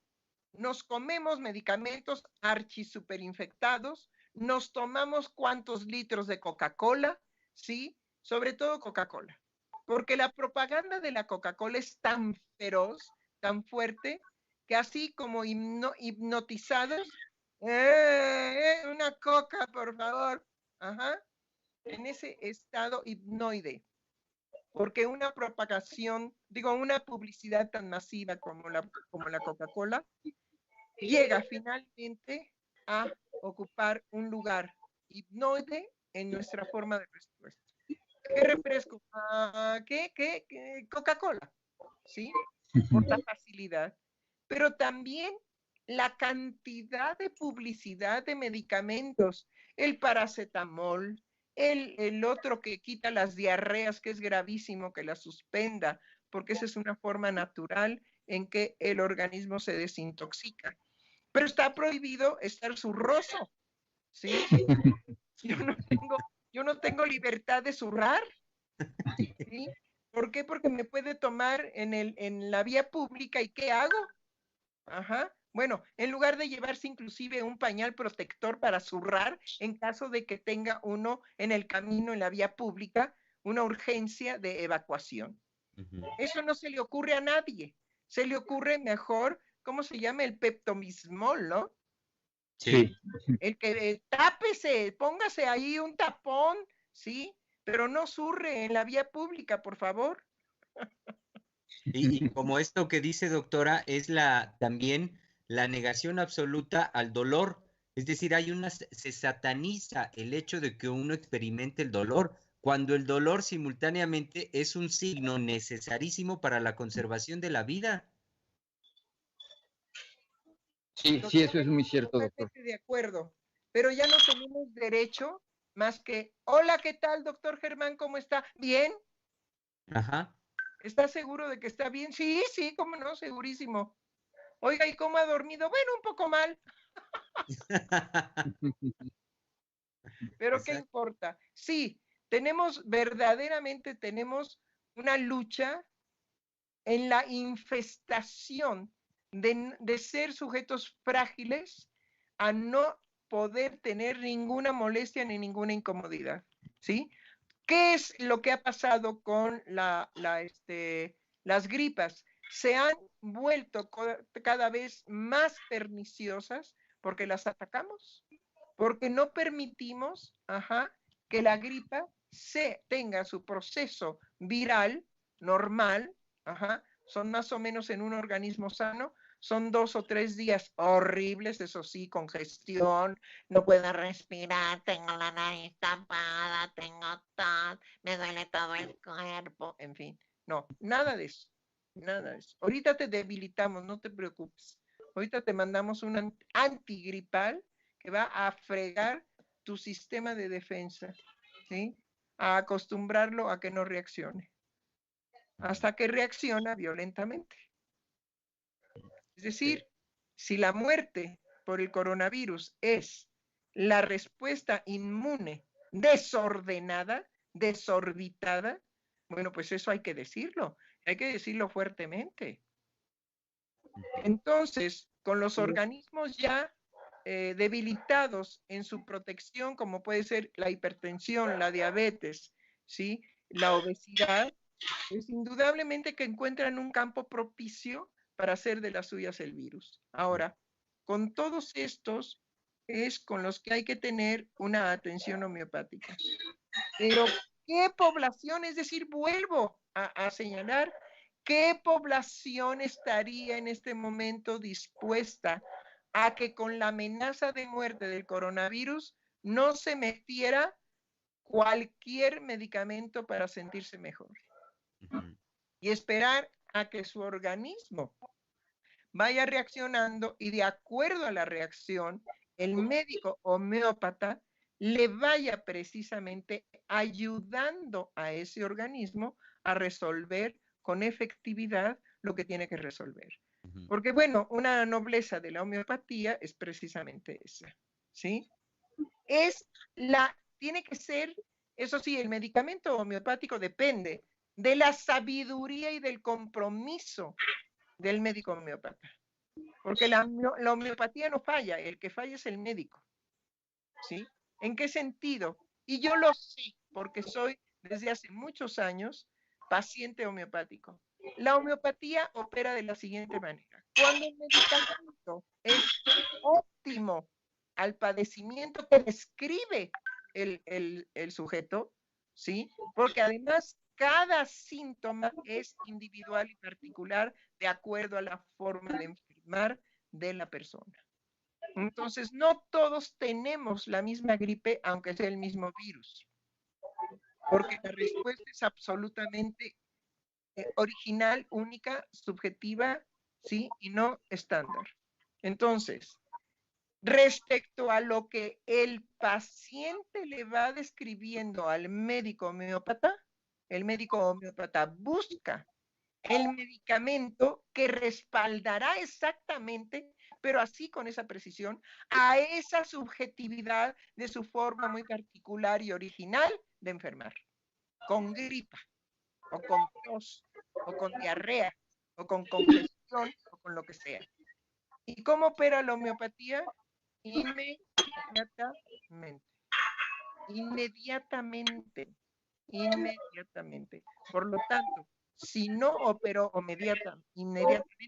[SPEAKER 3] nos comemos medicamentos archisuperinfectados, nos tomamos cuantos litros de Coca-Cola, ¿sí? Sobre todo Coca-Cola, porque la propaganda de la Coca-Cola es tan feroz, tan fuerte, que así como hipnotizados, una coca, por favor, en ese estado hipnoide, porque una propagación, digo, una publicidad tan masiva como la Coca-Cola, llega finalmente a ocupar un lugar hipnoide en nuestra forma de respuesta. ¿Qué refresco? ¿Qué? Coca-Cola, ¿sí? Por la facilidad. Pero también la cantidad de publicidad de medicamentos, el paracetamol, el otro que quita las diarreas, que es gravísimo que la suspenda, porque esa es una forma natural en que el organismo se desintoxica. Pero está prohibido estar zurroso, ¿sí? Yo no tengo libertad de zurrar, ¿sí? ¿Por qué? Porque me puede tomar en la vía pública y ¿qué hago? Bueno, en lugar de llevarse inclusive un pañal protector para zurrar en caso de que tenga uno en el camino, en la vía pública, una urgencia de evacuación. Eso no se le ocurre a nadie. se le ocurre mejor, ¿cómo se llama? El peptomismol, ¿no?
[SPEAKER 4] Sí.
[SPEAKER 3] El que tápese, póngase ahí un tapón, ¿sí? Pero no zurre en la vía pública, por favor.
[SPEAKER 2] Y como esto que dice doctora es también la negación absoluta al dolor. Es decir, se sataniza el hecho de que uno experimente el dolor, cuando el dolor simultáneamente es un signo necesarísimo para la conservación de la vida.
[SPEAKER 4] Sí, sí, eso es muy cierto, doctor.
[SPEAKER 3] Totalmente de acuerdo. Pero ya no tenemos derecho más que, hola, ¿qué tal, doctor Germán? ¿Cómo está? ¿Bien?
[SPEAKER 2] Ajá.
[SPEAKER 3] ¿Está seguro de que está bien? Sí, sí, cómo no, segurísimo. Oiga, ¿y cómo ha dormido? Bueno, un poco mal, pero ¿qué
[SPEAKER 2] Exacto.
[SPEAKER 3] importa? Sí, verdaderamente tenemos una lucha en la infestación de ser sujetos frágiles a no poder tener ninguna molestia ni ninguna incomodidad, ¿sí? ¿Qué es lo que ha pasado con las gripas? Se han vuelto cada vez más perniciosas porque las atacamos, porque no permitimos, que la gripa tenga su proceso viral normal, son más o menos en un organismo sano, son 2 o 3 días horribles, eso sí, congestión, no puedo respirar, tengo la nariz tapada, tengo tos, me duele todo el cuerpo, en fin, no, nada de eso, nada de eso. Ahorita te debilitamos, no te preocupes. Ahorita te mandamos un antigripal que va a fregar tu sistema de defensa, ¿sí? A acostumbrarlo a que no reaccione, hasta que reacciona violentamente. Es decir, si la muerte por el coronavirus es la respuesta inmune desordenada, desorbitada, bueno, pues eso hay que decirlo fuertemente. Entonces, con los organismos ya debilitados en su protección, como puede ser la hipertensión, la diabetes, ¿sí? La obesidad, pues indudablemente que encuentran un campo propicio para hacer de las suyas el virus. Ahora, con todos estos es con los que hay que tener una atención homeopática. Pero, ¿qué población? Es decir, vuelvo a señalar, ¿qué población estaría en este momento dispuesta a que con la amenaza de muerte del coronavirus no se metiera cualquier medicamento para sentirse mejor? Y esperar a que su organismo vaya reaccionando y de acuerdo a la reacción, el médico homeópata le vaya precisamente ayudando a ese organismo a resolver con efectividad lo que tiene que resolver. Porque bueno, una nobleza de la homeopatía es precisamente esa, ¿sí? Tiene que ser, eso sí, el medicamento homeopático depende de la sabiduría y del compromiso del médico homeópata. Porque la homeopatía no falla, el que falla es el médico, ¿sí? ¿En qué sentido? Y yo lo sé, porque soy desde hace muchos años paciente homeopático. La homeopatía opera de la siguiente manera. Cuando el medicamento es óptimo al padecimiento que describe el sujeto, ¿sí? Porque además cada síntoma es individual y particular de acuerdo a la forma de enfermar de la persona. Entonces, no todos tenemos la misma gripe, aunque sea el mismo virus, porque la respuesta es absolutamente original, única, subjetiva, ¿sí? Y no estándar. Entonces, respecto a lo que el paciente le va describiendo al médico homeópata, el médico homeópata busca el medicamento que respaldará exactamente, pero así con esa precisión, a esa subjetividad de su forma muy particular y original de enfermar, con gripa, o con tos, o con diarrea, o con congestión, o con lo que sea. ¿Y cómo opera la homeopatía? Inmediatamente. Inmediatamente. Inmediatamente. Por lo tanto, si no operó inmediatamente,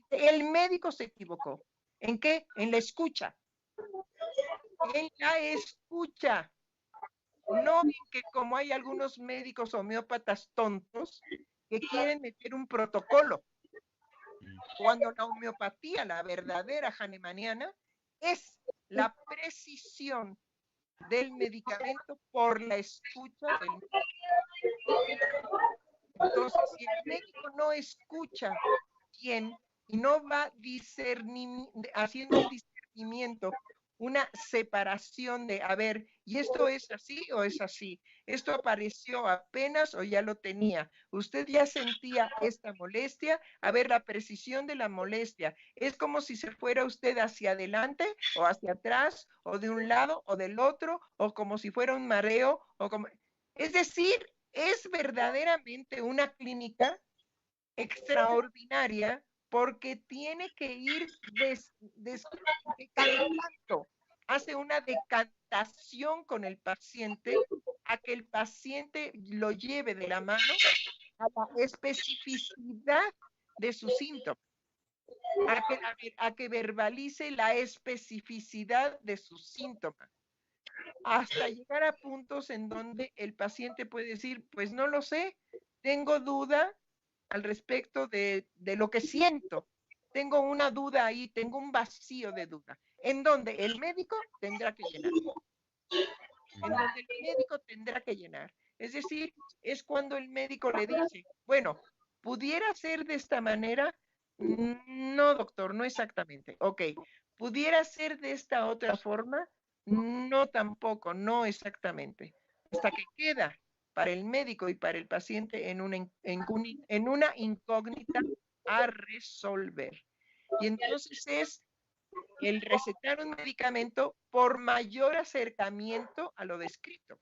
[SPEAKER 3] el médico se equivocó. ¿En qué? En la escucha. En la escucha. No en que como hay algunos médicos homeópatas tontos que quieren meter un protocolo, cuando la homeopatía, la verdadera hahnemanniana, es la precisión del medicamento por la escucha del médico. Entonces, si el médico no escucha bien y no va haciendo un discernimiento, una separación de, a ver, ¿y esto es así o es así? ¿Esto apareció apenas o ya lo tenía? ¿Usted ya sentía esta molestia? A ver, la precisión de la molestia. ¿Es como si se fuera usted hacia adelante o hacia atrás o de un lado o del otro o como si fuera un mareo o como... Es decir, es verdaderamente una clínica extraordinaria porque tiene que ir decantando, hace una decantación con el paciente a que el paciente lo lleve de la mano a la especificidad de sus síntomas, a que verbalice la especificidad de sus síntomas, hasta llegar a puntos en donde el paciente puede decir, pues no lo sé, tengo duda al respecto de lo que siento. Tengo una duda ahí, tengo un vacío de duda, en donde el médico tendrá que llenar. En donde el médico tendrá que llenar. Es decir, es cuando el médico le dice, bueno, ¿pudiera ser de esta manera? No, doctor, no exactamente. Ok, ¿pudiera ser de esta otra forma? No, tampoco, no exactamente. Hasta que queda para el médico y para el paciente en una incógnita a resolver. Y entonces es el recetar un medicamento por mayor acercamiento a lo descrito.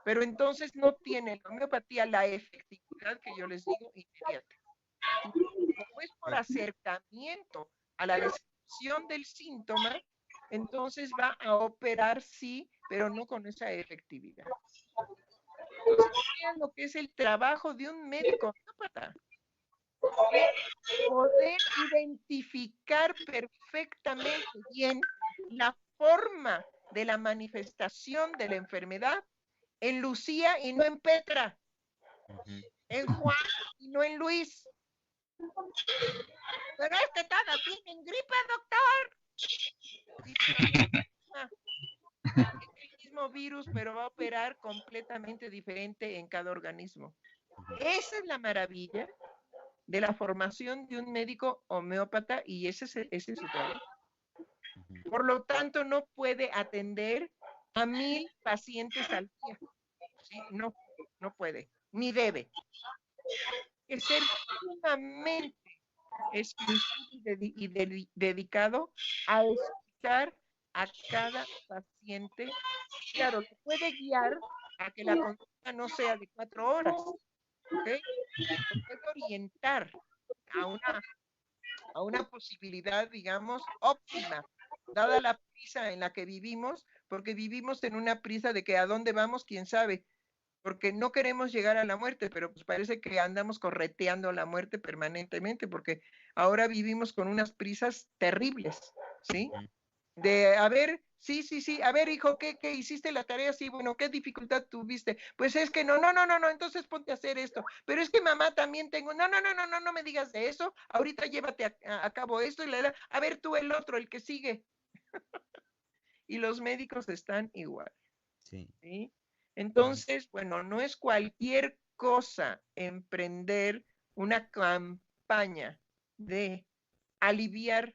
[SPEAKER 3] Pero entonces no tiene la homeopatía la efectividad que yo les digo inmediata. Como es por acercamiento a la descripción del síntoma, entonces va a operar sí, pero no con esa efectividad. Entonces, vean lo que es el trabajo de un médico homeópata. Poder identificar perfectamente bien la forma de la manifestación de la enfermedad en Lucía y no en Petra, en Juan y no en Luis. Pero es que todos tienen gripe, doctor. Es el mismo virus, pero va a operar completamente diferente en cada organismo. Esa es la maravilla de la formación de un médico homeópata y ese es su trabajo. Por lo tanto, no puede atender a 1000 pacientes al día. ¿Sí? No, no puede, ni debe. Es ser sumamente exclusivo y dedicado a escuchar a cada paciente. Claro, lo puede guiar a que la consulta no sea de 4 horas. ¿Okay? Lo puede orientar a una posibilidad, digamos, óptima, dada la prisa en la que vivimos, porque vivimos en una prisa de que a dónde vamos, quién sabe, porque no queremos llegar a la muerte, pero pues parece que andamos correteando la muerte permanentemente, porque ahora vivimos con unas prisas terribles, ¿sí? De, a ver, sí, a ver, hijo, ¿qué hiciste la tarea? Sí, bueno, ¿qué dificultad tuviste? Pues es que no, entonces ponte a hacer esto. Pero es que mamá también tengo, no me digas de eso, ahorita llévate a cabo esto y a ver tú el otro, el que sigue. Y los médicos están igual.
[SPEAKER 2] Sí.
[SPEAKER 3] ¿Sí? Entonces, bueno, no es cualquier cosa emprender una campaña de aliviar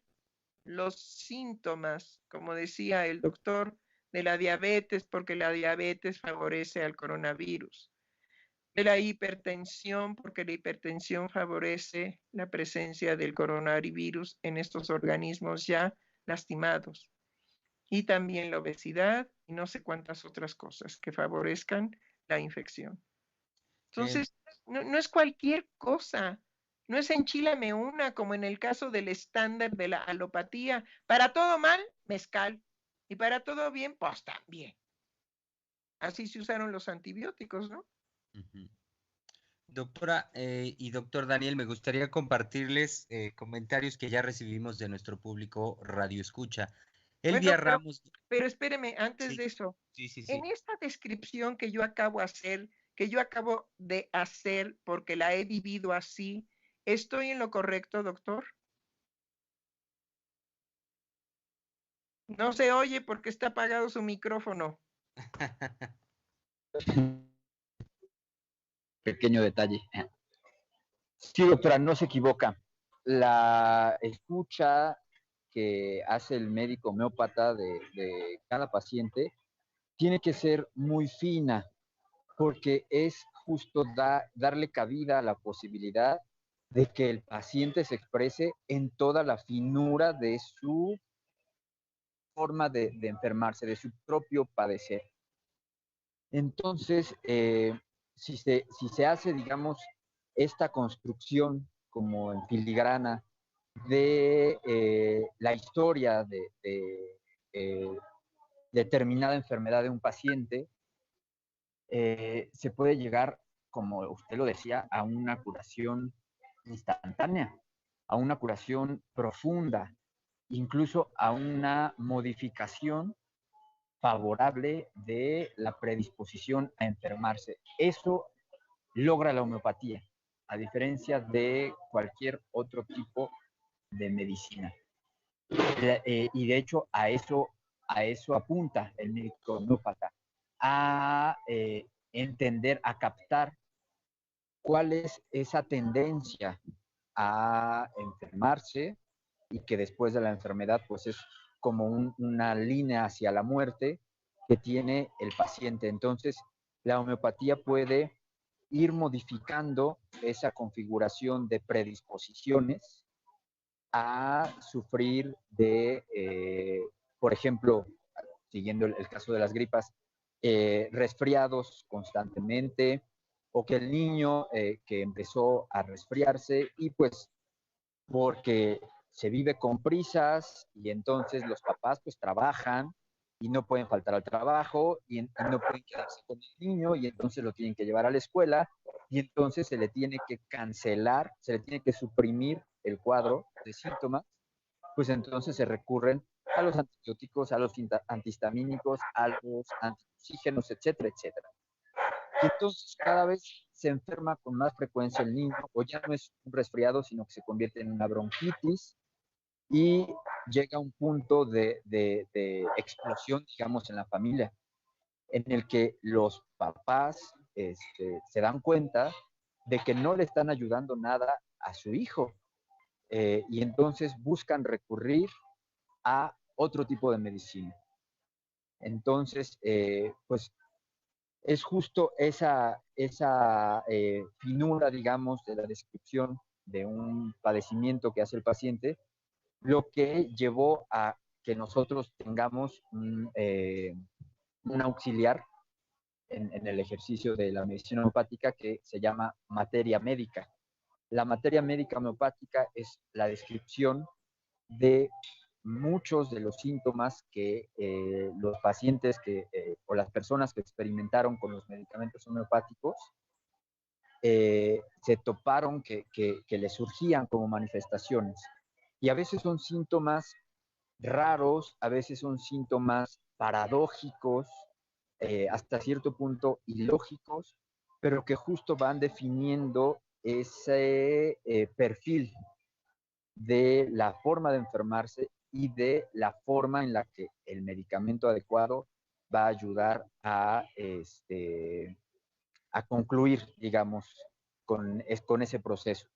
[SPEAKER 3] los síntomas, como decía el doctor, de la diabetes, porque la diabetes favorece al coronavirus, de la hipertensión, porque la hipertensión favorece la presencia del coronavirus en estos organismos ya lastimados, y también la obesidad y no sé cuántas otras cosas que favorezcan la infección. Entonces, no es cualquier cosa. No es enchilame una, como en el caso del estándar de la alopatía. Para todo mal, mezcal. Y para todo bien, pues también. Así se usaron los antibióticos, ¿no?
[SPEAKER 2] Doctora y doctor Daniel, me gustaría compartirles comentarios que ya recibimos de nuestro público Radio Escucha.
[SPEAKER 3] Bueno,
[SPEAKER 2] Elvia Ramos,
[SPEAKER 3] pero espéreme, antes
[SPEAKER 2] sí,
[SPEAKER 3] de eso,
[SPEAKER 2] sí, sí,
[SPEAKER 3] en
[SPEAKER 2] sí.
[SPEAKER 3] esta descripción que yo acabo de hacer porque la he vivido así, ¿estoy en lo correcto, doctor? No se oye porque está apagado su micrófono.
[SPEAKER 4] Pequeño detalle. Sí, doctora, no se equivoca. La escucha que hace el médico homeópata de cada paciente tiene que ser muy fina, porque es justo darle cabida a la posibilidad de que el paciente se exprese en toda la finura de su forma de enfermarse, de su propio padecer. Entonces, si se hace, digamos, esta construcción como en filigrana de la historia de determinada enfermedad de un paciente, se puede llegar, como usted lo decía, a una curación instantánea, a una curación profunda, incluso a una modificación favorable de la predisposición a enfermarse. Eso logra la homeopatía, a diferencia de cualquier otro tipo de medicina. Y de hecho a eso apunta el médico homeópata, a entender, a captar cuál es esa tendencia a enfermarse y que después de la enfermedad pues es como una línea hacia la muerte que tiene el paciente. Entonces, la homeopatía puede ir modificando esa configuración de predisposiciones a sufrir de, por ejemplo, siguiendo el caso de las gripas, resfriados constantemente, o que el niño que empezó a resfriarse y pues porque se vive con prisas y entonces los papás pues trabajan y no pueden faltar al trabajo y no pueden quedarse con el niño y entonces lo tienen que llevar a la escuela y entonces se le tiene que cancelar, se le tiene que suprimir el cuadro de síntomas, pues entonces se recurren a los antibióticos, a los antihistamínicos, a los antioxígenos, etcétera, etcétera. Y entonces cada vez se enferma con más frecuencia el niño, o ya no es un resfriado, sino que se convierte en una bronquitis y llega a un punto de explosión, digamos, en la familia, en el que los papás se dan cuenta de que no le están ayudando nada a su hijo, y entonces buscan recurrir a otro tipo de medicina. Entonces, pues es justo esa finura, digamos, de la descripción de un padecimiento que hace el paciente, lo que llevó a que nosotros tengamos un auxiliar en el ejercicio de la medicina homeopática que se llama materia médica. La materia médica homeopática es la descripción de muchos de los síntomas que los pacientes o las personas que experimentaron con los medicamentos homeopáticos se toparon que les surgían como manifestaciones. Y a veces son síntomas raros, a veces son síntomas paradójicos, hasta cierto punto ilógicos, pero que justo van definiendo ese perfil de la forma de enfermarse y de la forma en la que el medicamento adecuado va a ayudar a concluir, digamos, con ese proceso.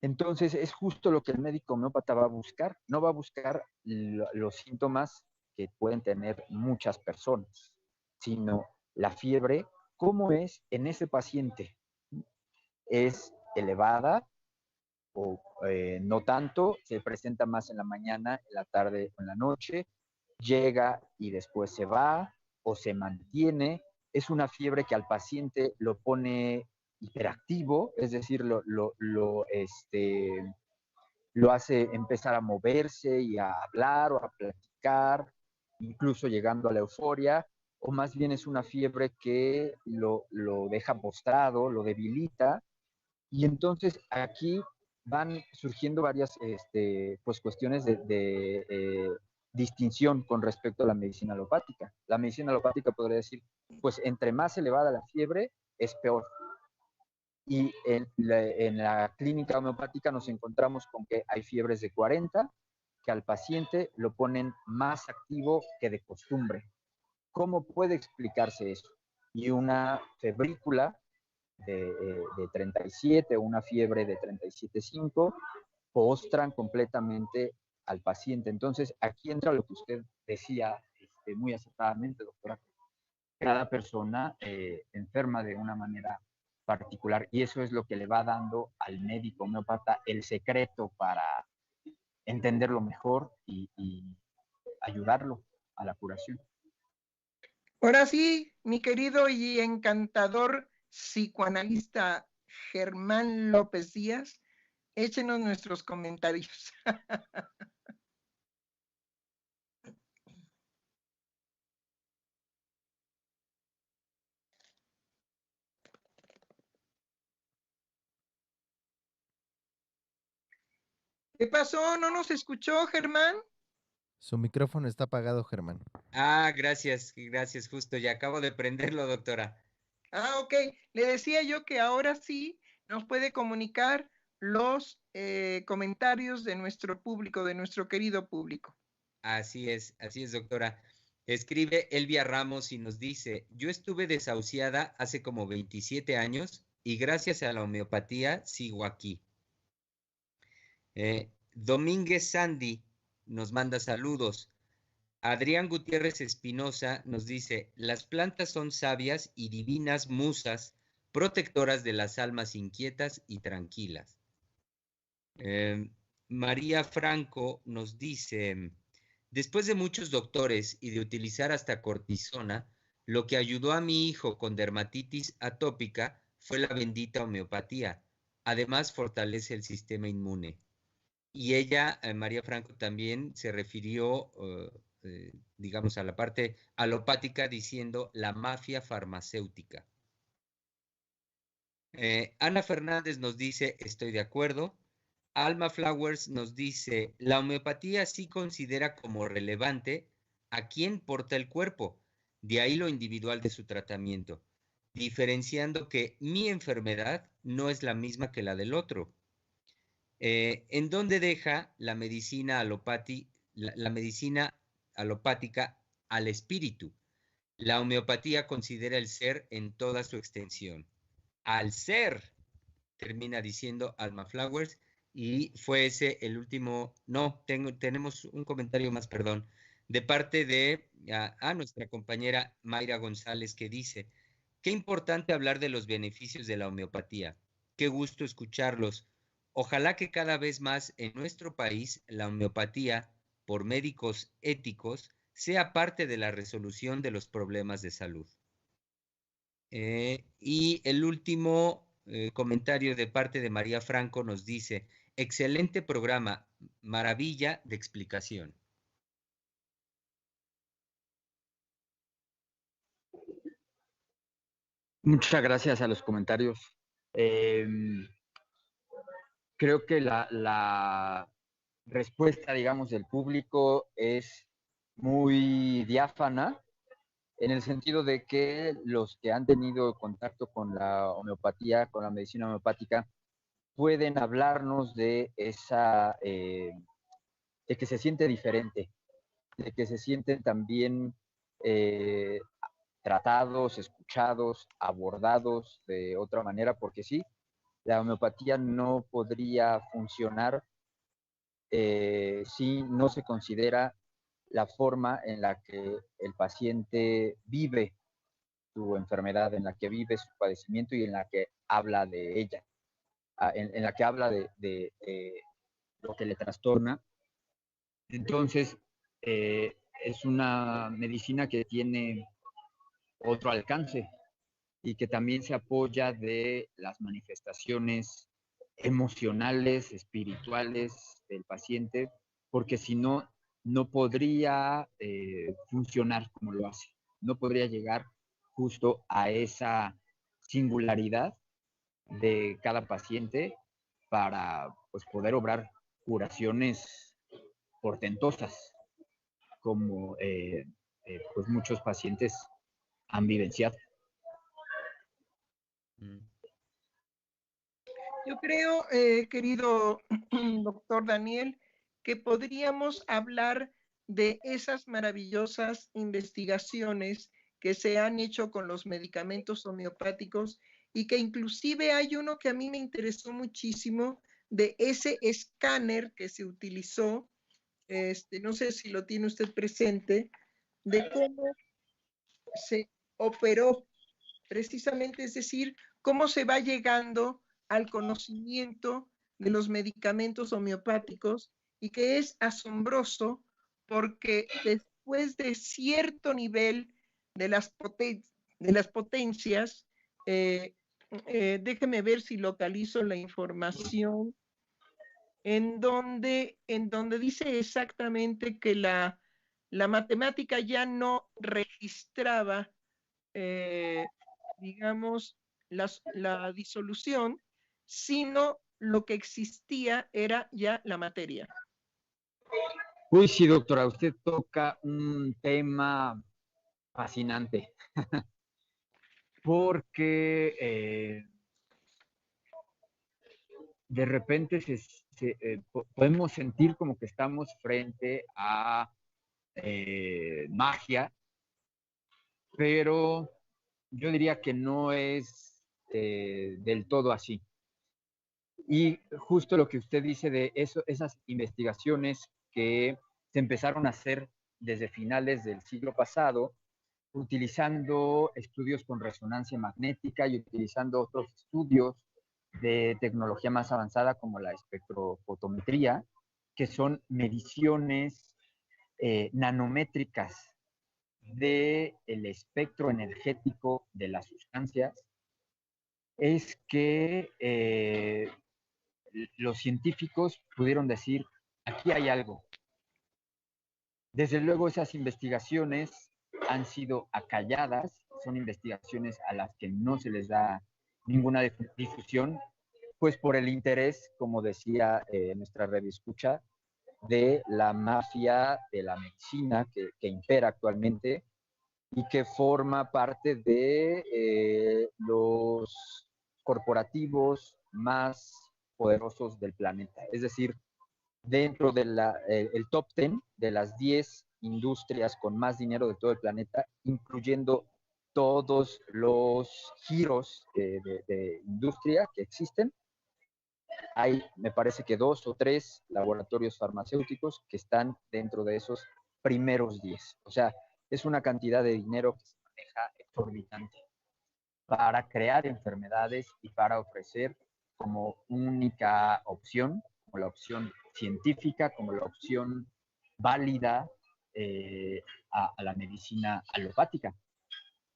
[SPEAKER 4] Entonces, es justo lo que el médico homeópata va a buscar. No va a buscar los síntomas que pueden tener muchas personas, sino la fiebre, cómo es en ese paciente. ¿Es elevada o no tanto? ¿Se presenta más en la mañana, en la tarde o en la noche? ¿Llega y después se va o se mantiene? ¿Es una fiebre que al paciente lo pone hiperactivo, es decir, lo hace empezar a moverse y a hablar o a platicar, incluso llegando a la euforia? ¿O más bien es una fiebre que lo deja postrado, lo debilita Y entonces aquí van surgiendo varias pues cuestiones de distinción con respecto a la medicina alopática. La medicina alopática podría decir, pues entre más elevada la fiebre, es peor. Y en la clínica homeopática nos encontramos con que hay fiebres de 40, que al paciente lo ponen más activo que de costumbre. ¿Cómo puede explicarse eso? Y una febrícula de 37, una fiebre de 37,5, postran completamente al paciente. Entonces, aquí entra lo que usted decía muy acertadamente, doctora. Cada persona enferma de una manera particular y eso es lo que le va dando al médico homeópata el secreto para entenderlo mejor y ayudarlo a la curación.
[SPEAKER 3] Ahora sí, mi querido y encantador psicoanalista Germán López Díaz, échenos nuestros comentarios. ¿Qué pasó? ¿No nos escuchó, Germán?
[SPEAKER 5] Su micrófono está apagado, Germán.
[SPEAKER 2] Ah, gracias, justo, ya acabo de prenderlo, doctora.
[SPEAKER 3] Ah, ok. Le decía yo que ahora sí nos puede comunicar los comentarios de nuestro público, de nuestro querido público.
[SPEAKER 2] Así es, doctora. Escribe Elvia Ramos y nos dice, yo estuve desahuciada hace como 27 años y gracias a la homeopatía sigo aquí. Domínguez Sandy nos manda saludos. Adrián Gutiérrez Espinosa nos dice, las plantas son sabias y divinas musas, protectoras de las almas inquietas y tranquilas. María Franco nos dice, después de muchos doctores y de utilizar hasta cortisona, lo que ayudó a mi hijo con dermatitis atópica fue la bendita homeopatía. Además, fortalece el sistema inmune. Y ella, María Franco, también se refirió, digamos, a la parte alopática diciendo la mafia farmacéutica. Ana Fernández nos dice, estoy de acuerdo. Alma Flowers nos dice, la homeopatía sí considera como relevante a quién porta el cuerpo, de ahí lo individual de su tratamiento, diferenciando que mi enfermedad no es la misma que la del otro. ¿En dónde deja la medicina alopática al espíritu? La homeopatía considera el ser en toda su extensión. Al ser, termina diciendo Alma Flowers, y fue ese el último, no, tenemos un comentario más, perdón, de parte de nuestra compañera Mayra González, que dice, qué importante hablar de los beneficios de la homeopatía, qué gusto escucharlos. Ojalá que cada vez más en nuestro país la homeopatía, por médicos éticos, sea parte de la resolución de los problemas de salud. Y el último comentario de parte de María Franco nos dice, excelente programa, maravilla de explicación.
[SPEAKER 4] Muchas gracias a los comentarios. Creo que la respuesta, digamos, del público es muy diáfana en el sentido de que los que han tenido contacto con la homeopatía, con la medicina homeopática, pueden hablarnos de esa, de que se siente diferente, de que se sienten también tratados, escuchados, abordados de otra manera, porque sí, la homeopatía no podría funcionar si no se considera la forma en la que el paciente vive su enfermedad, en la que vive su padecimiento y en la que habla de ella, en la que habla de lo que le trastorna. Entonces, es una medicina que tiene otro alcance y que también se apoya de las manifestaciones emocionales, espirituales del paciente, porque si no, no podría funcionar como lo hace, no podría llegar justo a esa singularidad de cada paciente para pues, poder obrar curaciones portentosas, como pues muchos pacientes han vivenciado.
[SPEAKER 3] Yo creo, querido doctor Daniel, que podríamos hablar de esas maravillosas investigaciones que se han hecho con los medicamentos homeopáticos y que inclusive hay uno que a mí me interesó muchísimo de ese escáner que se utilizó, no sé si lo tiene usted presente, de cómo se operó precisamente, es decir, cómo se va llegando al conocimiento de los medicamentos homeopáticos y que es asombroso porque después de cierto nivel de las potencias, déjeme ver si localizo la información en donde dice exactamente que la matemática ya no registraba digamos, la disolución, sino lo que existía era ya la materia.
[SPEAKER 4] Uy, sí, doctora, usted toca un tema fascinante, porque de repente podemos sentir como que estamos frente a magia, pero yo diría que no es del todo así. Y justo lo que usted dice de esas investigaciones que se empezaron a hacer desde finales del siglo pasado, utilizando estudios con resonancia magnética y utilizando otros estudios de tecnología más avanzada como la espectrofotometría, que son mediciones nanométricas del espectro energético de las sustancias, es que los científicos pudieron decir, aquí hay algo. Desde luego esas investigaciones han sido acalladas, son investigaciones a las que no se les da ninguna difusión, pues por el interés, como decía nuestra radioescucha, de la mafia de la medicina que impera actualmente y que forma parte de los corporativos más poderosos del planeta. Es decir, dentro del el top 10 de las 10 industrias con más dinero de todo el planeta, incluyendo todos los giros de industria que existen. Hay, me parece que 2 o 3 laboratorios farmacéuticos que están dentro de esos primeros 10. O sea, es una cantidad de dinero que se maneja exorbitante para crear enfermedades y para ofrecer como única opción, como la opción científica, como la opción válida a la medicina alopática.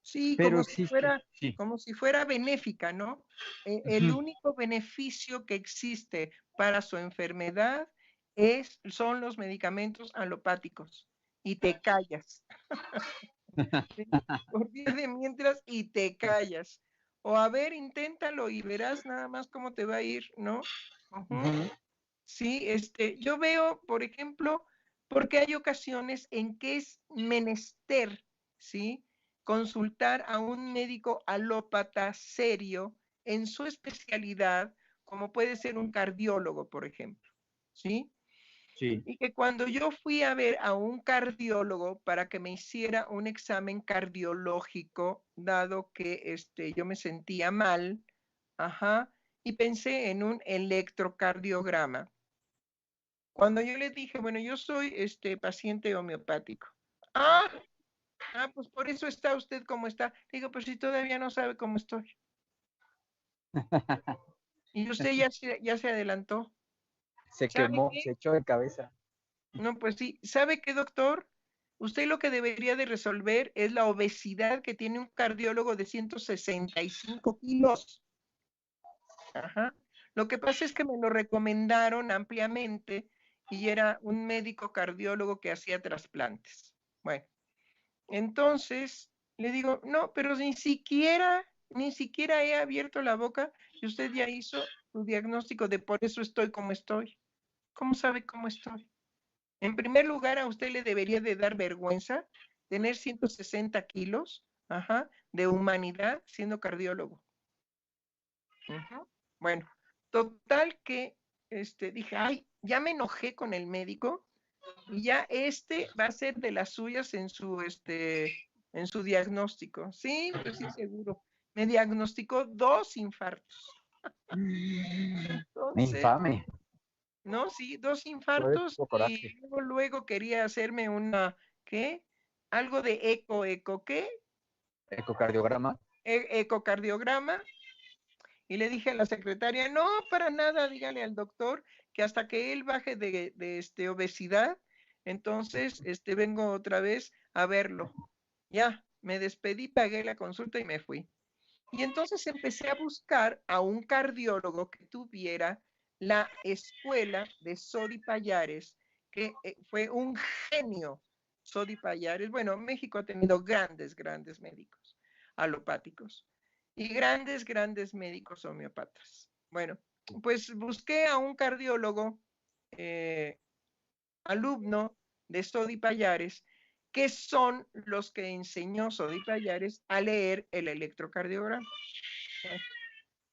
[SPEAKER 3] Sí,
[SPEAKER 4] Pero existe, sí.
[SPEAKER 3] como si fuera benéfica, ¿no? El único beneficio que existe para su enfermedad son los medicamentos alopáticos. Y te callas. Por día de mientras y te callas. O a ver, inténtalo y verás nada más cómo te va a ir, ¿no? Sí, yo veo, por ejemplo, porque hay ocasiones en que es menester, ¿sí? Consultar a un médico alópata serio en su especialidad, como puede ser un cardiólogo, por ejemplo, ¿sí?
[SPEAKER 4] Sí.
[SPEAKER 3] Y que cuando yo fui a ver a un cardiólogo para que me hiciera un examen cardiológico, dado que yo me sentía mal, ajá, y pensé en un electrocardiograma. Cuando yo le dije, bueno, yo soy paciente homeopático. Pues por eso está usted como está. Digo, pero si todavía no sabe cómo estoy. Y usted ya se adelantó.
[SPEAKER 4] Se quemó, se echó de cabeza.
[SPEAKER 3] No, pues sí. ¿Sabe qué, doctor? Usted lo que debería de resolver es la obesidad que tiene un cardiólogo de 165 kilos. Ajá. Lo que pasa es que me lo recomendaron ampliamente y era un médico cardiólogo que hacía trasplantes. Bueno, entonces le digo, no, pero ni siquiera Ni siquiera he abierto la boca y usted ya hizo su diagnóstico de por eso estoy como estoy. ¿Cómo sabe cómo estoy? En primer lugar, a usted le debería de dar vergüenza tener 160 kilos, de humanidad siendo cardiólogo. Bueno, total que dije, ay, ya me enojé con el médico y ya va a ser de las suyas en su diagnóstico. Sí, pues sí, seguro. Me diagnosticó 2 infartos. Entonces,
[SPEAKER 4] Infame.
[SPEAKER 3] no, sí, 2
[SPEAKER 4] Fue
[SPEAKER 3] infartos
[SPEAKER 4] poco
[SPEAKER 3] y
[SPEAKER 4] coraje.
[SPEAKER 3] luego quería hacerme ¿qué? Algo de ¿qué?
[SPEAKER 4] Ecocardiograma.
[SPEAKER 3] Ecocardiograma. Y le dije a la secretaria, no, para nada, dígale al doctor que hasta que él baje de obesidad, entonces vengo otra vez a verlo. Ya, me despedí, pagué la consulta y me fui. Y entonces empecé a buscar a un cardiólogo que tuviera la escuela de Sodi Pallares, que fue un genio. Sodi Pallares, bueno, México ha tenido grandes, grandes médicos alopáticos y grandes, grandes médicos homeopatas. Bueno, pues busqué a un cardiólogo alumno de Sodi Pallares, que son los que enseñó Sodi Pallares a leer el electrocardiograma.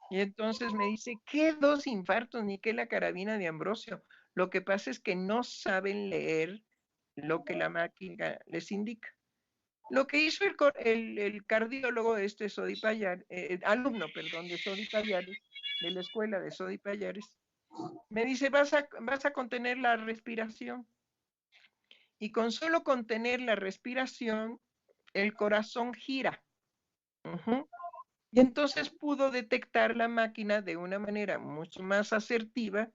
[SPEAKER 3] Y entonces me dice, ¿qué 2 infartos ni qué la carabina de Ambrosio? Lo que pasa es que no saben leer lo que la máquina les indica. Lo que hizo el cardiólogo Sodi Pallares, alumno, perdón, de Sodi Pallares, de la escuela de Sodi Pallares, me dice, vas a contener la respiración. Y con solo contener la respiración, el corazón gira. Y entonces pudo detectar la máquina de una manera mucho más asertiva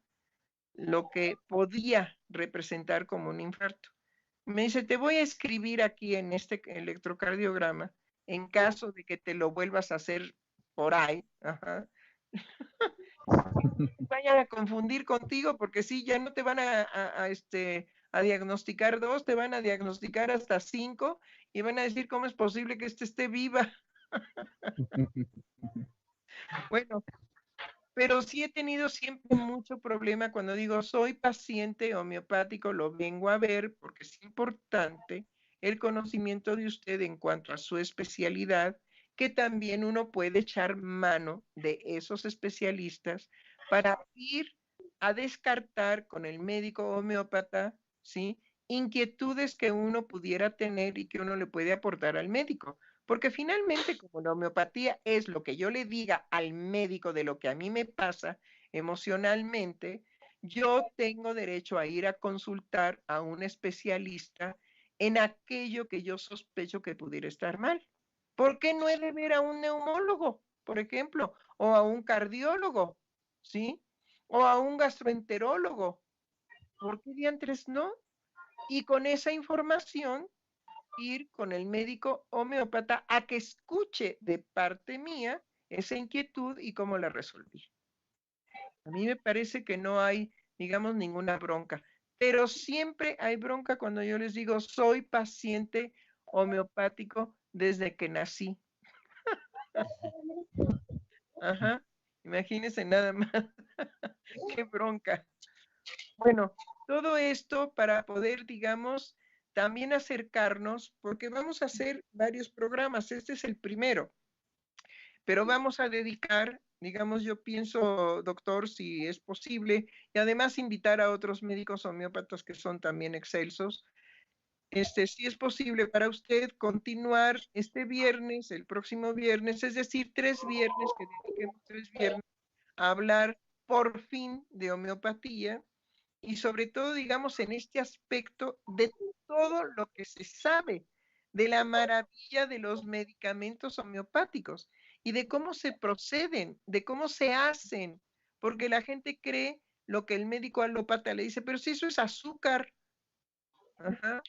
[SPEAKER 3] lo que podía representar como un infarto. Me dice, te voy a escribir aquí en este electrocardiograma, en caso de que te lo vuelvas a hacer por ahí, vayan a confundir contigo, porque sí, ya no te van a diagnosticar 2, te van a diagnosticar hasta 5 y van a decir cómo es posible que esté viva. Bueno, pero sí he tenido siempre mucho problema cuando digo soy paciente homeopático, lo vengo a ver porque es importante el conocimiento de usted en cuanto a su especialidad, que también uno puede echar mano de esos especialistas para ir a descartar con el médico homeópata, ¿sí? Inquietudes que uno pudiera tener y que uno le puede aportar al médico. Porque finalmente, como la homeopatía es lo que yo le diga al médico de lo que a mí me pasa emocionalmente, yo tengo derecho a ir a consultar a un especialista en aquello que yo sospecho que pudiera estar mal. ¿Por qué no he de ver a un neumólogo, por ejemplo, o a un cardiólogo, ¿sí? O a un gastroenterólogo? ¿Por qué diantres no? Y con esa información ir con el médico homeópata a que escuche de parte mía esa inquietud y cómo la resolví. A mí me parece que no hay, digamos, ninguna bronca, pero siempre hay bronca cuando yo les digo, soy paciente homeopático desde que nací. Ajá, imagínense nada más, qué bronca. Bueno, todo esto para poder, digamos, también acercarnos, porque vamos a hacer varios programas, este es el primero, pero vamos a dedicar, digamos, yo pienso, doctor, si es posible, y además invitar a otros médicos homeópatas que son también excelsos, si es posible para usted continuar este viernes, el próximo viernes, es decir, 3 viernes, que dediquemos 3 viernes a hablar por fin de homeopatía, y sobre todo, digamos, en este aspecto de todo lo que se sabe de la maravilla de los medicamentos homeopáticos y de cómo se proceden, de cómo se hacen, porque la gente cree lo que el médico alópata le dice, pero si eso es azúcar, ajá.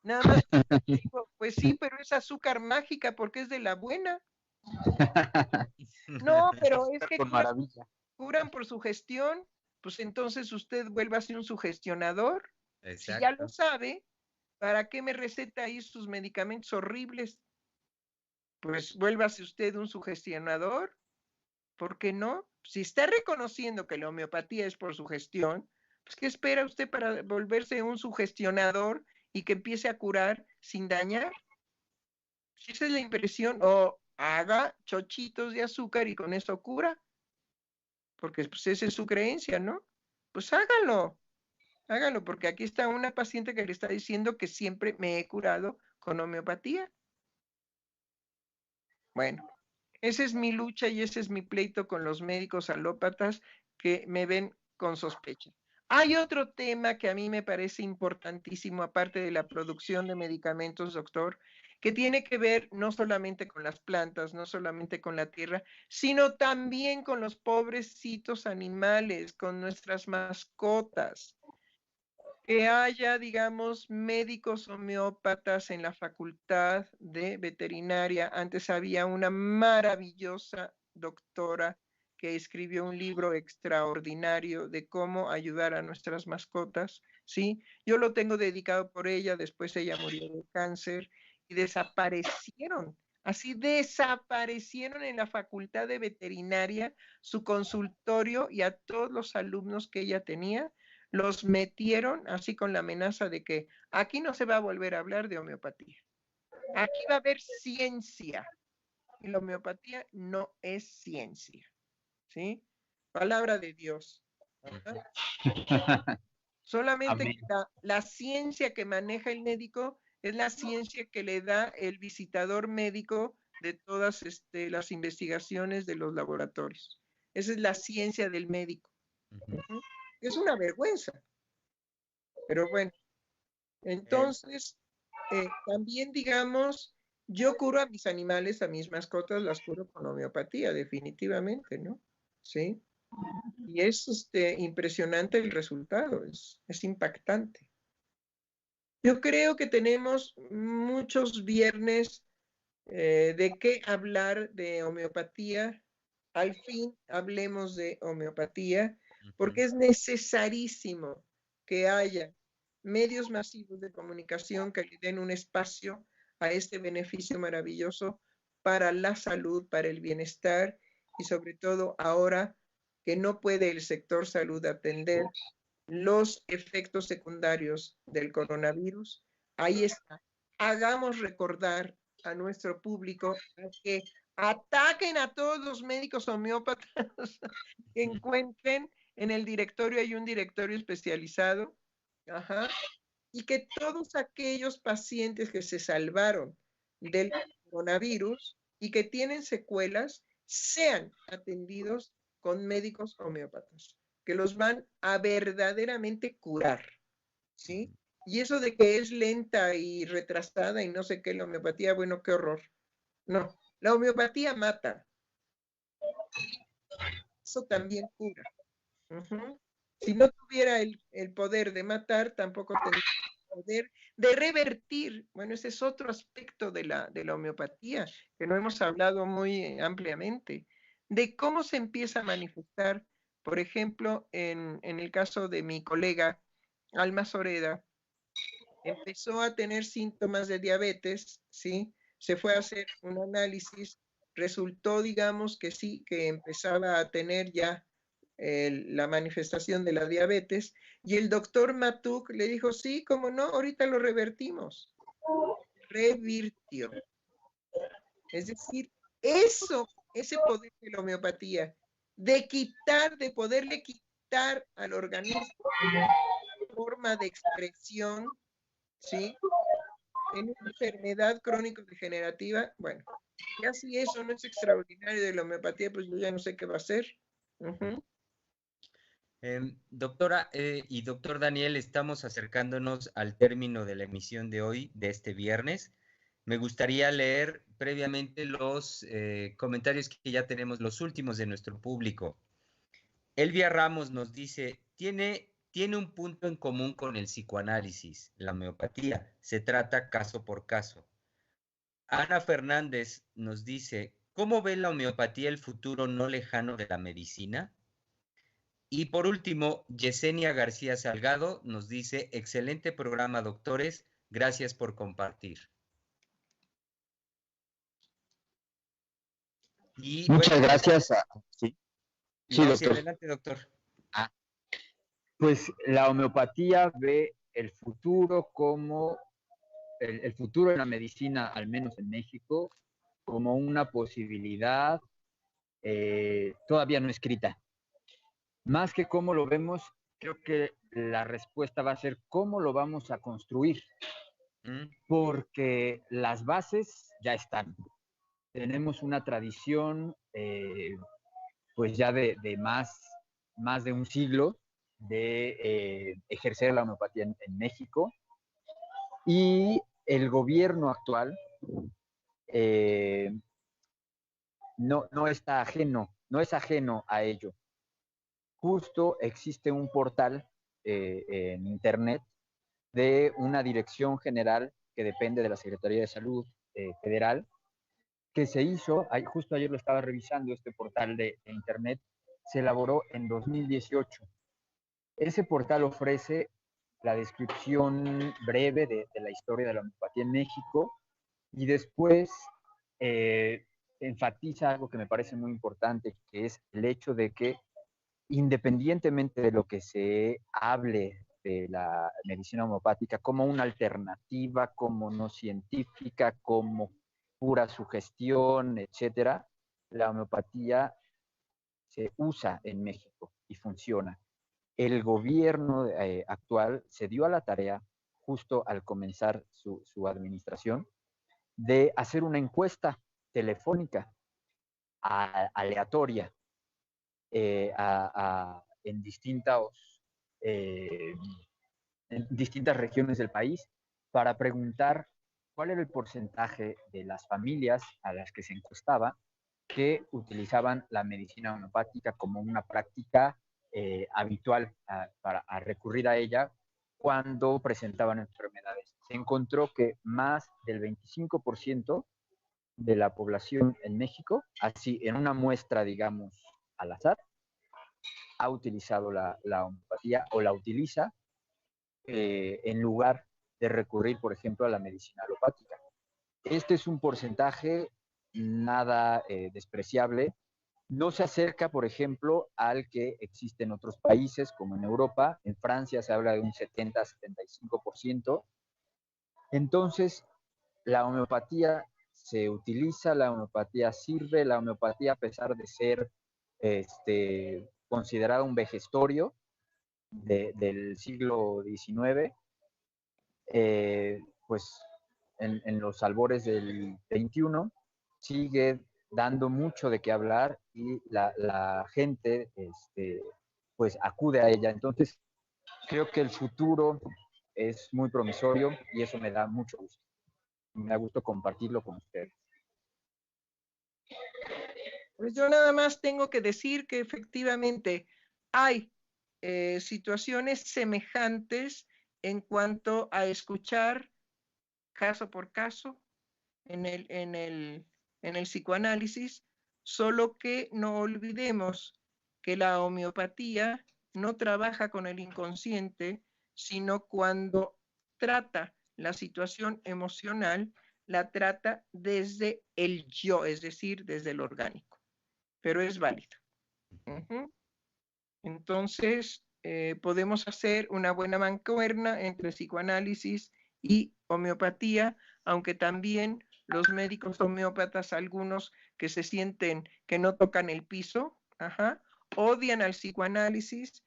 [SPEAKER 3] Nada más digo, pues sí, pero es azúcar mágica porque es de la buena. No, pero es que
[SPEAKER 4] Con maravilla.
[SPEAKER 3] curan por sugestión, pues entonces usted vuelva a ser un sugestionador. Si ya lo
[SPEAKER 2] Exacto.
[SPEAKER 3] sabe, ¿para qué me receta ahí sus medicamentos horribles? pues vuélvase usted un sugestionador. ¿Por qué no? Si está reconociendo que la homeopatía es por sugestión, pues ¿qué espera usted para volverse un sugestionador y que empiece a curar sin dañar? Si esa es la impresión, o haga chochitos de azúcar y con eso cura, porque pues esa es su creencia, ¿no? Pues hágalo, porque aquí está una paciente que le está diciendo que siempre me he curado con homeopatía. Bueno, esa es mi lucha y ese es mi pleito con los médicos alópatas que me ven con sospecha. Hay otro tema que a mí me parece importantísimo, aparte de la producción de medicamentos, doctor, que tiene que ver no solamente con las plantas, no solamente con la tierra, sino también con los pobrecitos animales, con nuestras mascotas. Que haya, digamos, médicos homeópatas en la facultad de veterinaria. Antes había una maravillosa doctora que escribió un libro extraordinario de cómo ayudar a nuestras mascotas, ¿sí? Yo lo tengo dedicado por ella, después ella murió de cáncer y desaparecieron. Así desaparecieron en la facultad de veterinaria su consultorio y a todos los alumnos que ella tenía los metieron así con la amenaza de que aquí no se va a volver a hablar de homeopatía. Aquí va a haber ciencia. Y la homeopatía no es ciencia. ¿Sí? Palabra de Dios. Solamente que la ciencia que maneja el médico es la ciencia que le da el visitador médico de todas las investigaciones de los laboratorios. Esa es la ciencia del médico. Es una vergüenza. Pero bueno, entonces, también digamos, yo curo a mis animales, a mis mascotas, las curo con homeopatía, definitivamente, ¿no? Sí. Y es impresionante el resultado, es impactante. Yo creo que tenemos muchos viernes de qué hablar de homeopatía. Al fin hablemos de homeopatía, porque es necesarísimo que haya medios masivos de comunicación que le den un espacio a este beneficio maravilloso para la salud, para el bienestar y sobre todo ahora que no puede el sector salud atender los efectos secundarios del coronavirus. Ahí está. Hagamos recordar a nuestro público que ataquen a todos los médicos homeópatas que encuentren. En el directorio hay un directorio especializado. Ajá. Y que todos aquellos pacientes que se salvaron del coronavirus y que tienen secuelas sean atendidos con médicos homeópatas, que los van a verdaderamente curar, ¿sí? Y eso de que es lenta y retrasada y no sé qué, la homeopatía, bueno, qué horror. No, la homeopatía mata. Eso también cura. Si no tuviera el poder de matar, tampoco tendría el poder de revertir. Bueno, ese es otro aspecto de la homeopatía, que no hemos hablado muy ampliamente, de cómo se empieza a manifestar, por ejemplo, en el caso de mi colega Alma Soreda, empezó a tener síntomas de diabetes, ¿sí? Se fue a hacer un análisis, resultó, digamos, que sí, que empezaba a tener ya la manifestación de la diabetes, y el doctor Matuk le dijo, sí, cómo no, ahorita lo revertimos. Revirtió. Es decir, ese poder de la homeopatía, de poderle quitar al organismo forma de expresión, ¿sí? En una enfermedad crónico-degenerativa, bueno, ya si eso no es extraordinario de la homeopatía, pues yo ya no sé qué va a ser.
[SPEAKER 2] Doctora y doctor Daniel, estamos acercándonos al término de la emisión de hoy, de este viernes. Me gustaría leer previamente los comentarios que ya tenemos, los últimos de nuestro público. Elvia Ramos nos dice, tiene un punto en común con el psicoanálisis, la homeopatía. Se trata caso por caso. Ana Fernández nos dice, ¿cómo ve la homeopatía el futuro no lejano de la medicina? Y por último, Yesenia García Salgado nos dice, excelente programa, doctores, gracias por compartir. Y
[SPEAKER 4] Muchas
[SPEAKER 2] bueno,
[SPEAKER 4] gracias. Sí, sí,
[SPEAKER 2] no, sí,
[SPEAKER 4] doctor.
[SPEAKER 2] adelante, doctor.
[SPEAKER 4] Pues la homeopatía ve el futuro como el futuro de la medicina, al menos en México, como una posibilidad todavía no escrita. Más que cómo lo vemos, creo que la respuesta va a ser cómo lo vamos a construir, porque las bases ya están. Tenemos una tradición, pues ya de más de un siglo de ejercer la homeopatía en México, y el gobierno actual eh, no está ajeno, no es ajeno a ello. Justo existe un portal en internet de una dirección general que depende de la Secretaría de Salud Federal, que se hizo, justo ayer lo estaba revisando, este portal de internet, se elaboró en 2018. Ese portal ofrece la descripción breve de la historia de la homeopatía en México, y después eh, enfatiza algo que me parece muy importante, que es el hecho de que independientemente de lo que se hable de la medicina homeopática como una alternativa, como no científica, como pura sugestión, etcétera, la homeopatía se usa en México y funciona. El gobierno actual se dio a la tarea, justo al comenzar su administración, de hacer una encuesta telefónica aleatoria eh, en distintas regiones del país, para preguntar cuál era el porcentaje de las familias a las que se encuestaba que utilizaban la medicina homeopática como una práctica habitual para recurrir a ella cuando presentaban enfermedades. Se encontró que más del 25% de la población en México, así en una muestra, digamos, al azar, ha utilizado la homeopatía o la utiliza en lugar de recurrir, por ejemplo, a la medicina alopática. Este es un porcentaje nada despreciable. No se acerca, por ejemplo, al que existe en otros países, como en Europa. En Francia se habla de un 70-75%. Entonces, la homeopatía se utiliza, la homeopatía sirve, la homeopatía, a pesar de ser considerada un vejestorio del siglo XIX, pues en los albores del XXI sigue dando mucho de qué hablar, y la gente pues acude a ella. Entonces, creo que el futuro es muy promisorio y eso me da mucho gusto. Me da gusto compartirlo con ustedes.
[SPEAKER 3] Pues yo nada más tengo que decir que efectivamente hay situaciones semejantes en cuanto a escuchar caso por caso en el psicoanálisis, solo que no olvidemos que la homeopatía no trabaja con el inconsciente, sino cuando trata la situación emocional, la trata desde el yo, es decir, desde el orgánico, pero es válido. Entonces, podemos hacer una buena mancuerna entre psicoanálisis y homeopatía, aunque también los médicos homeópatas, algunos que se sienten que no tocan el piso, odian al psicoanálisis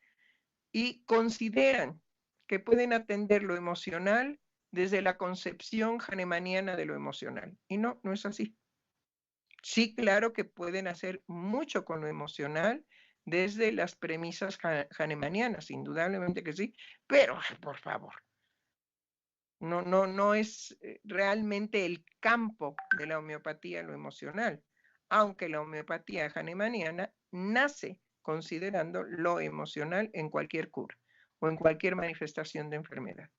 [SPEAKER 3] y consideran que pueden atender lo emocional desde la concepción hahnemanniana de lo emocional. Y no, no es así. Sí, claro que pueden hacer mucho con lo emocional desde las premisas hahnemannianas, indudablemente que sí, pero por favor, no es realmente el campo de la homeopatía lo emocional, aunque la homeopatía hahnemanniana nace considerando lo emocional en cualquier cura o en cualquier manifestación de enfermedad.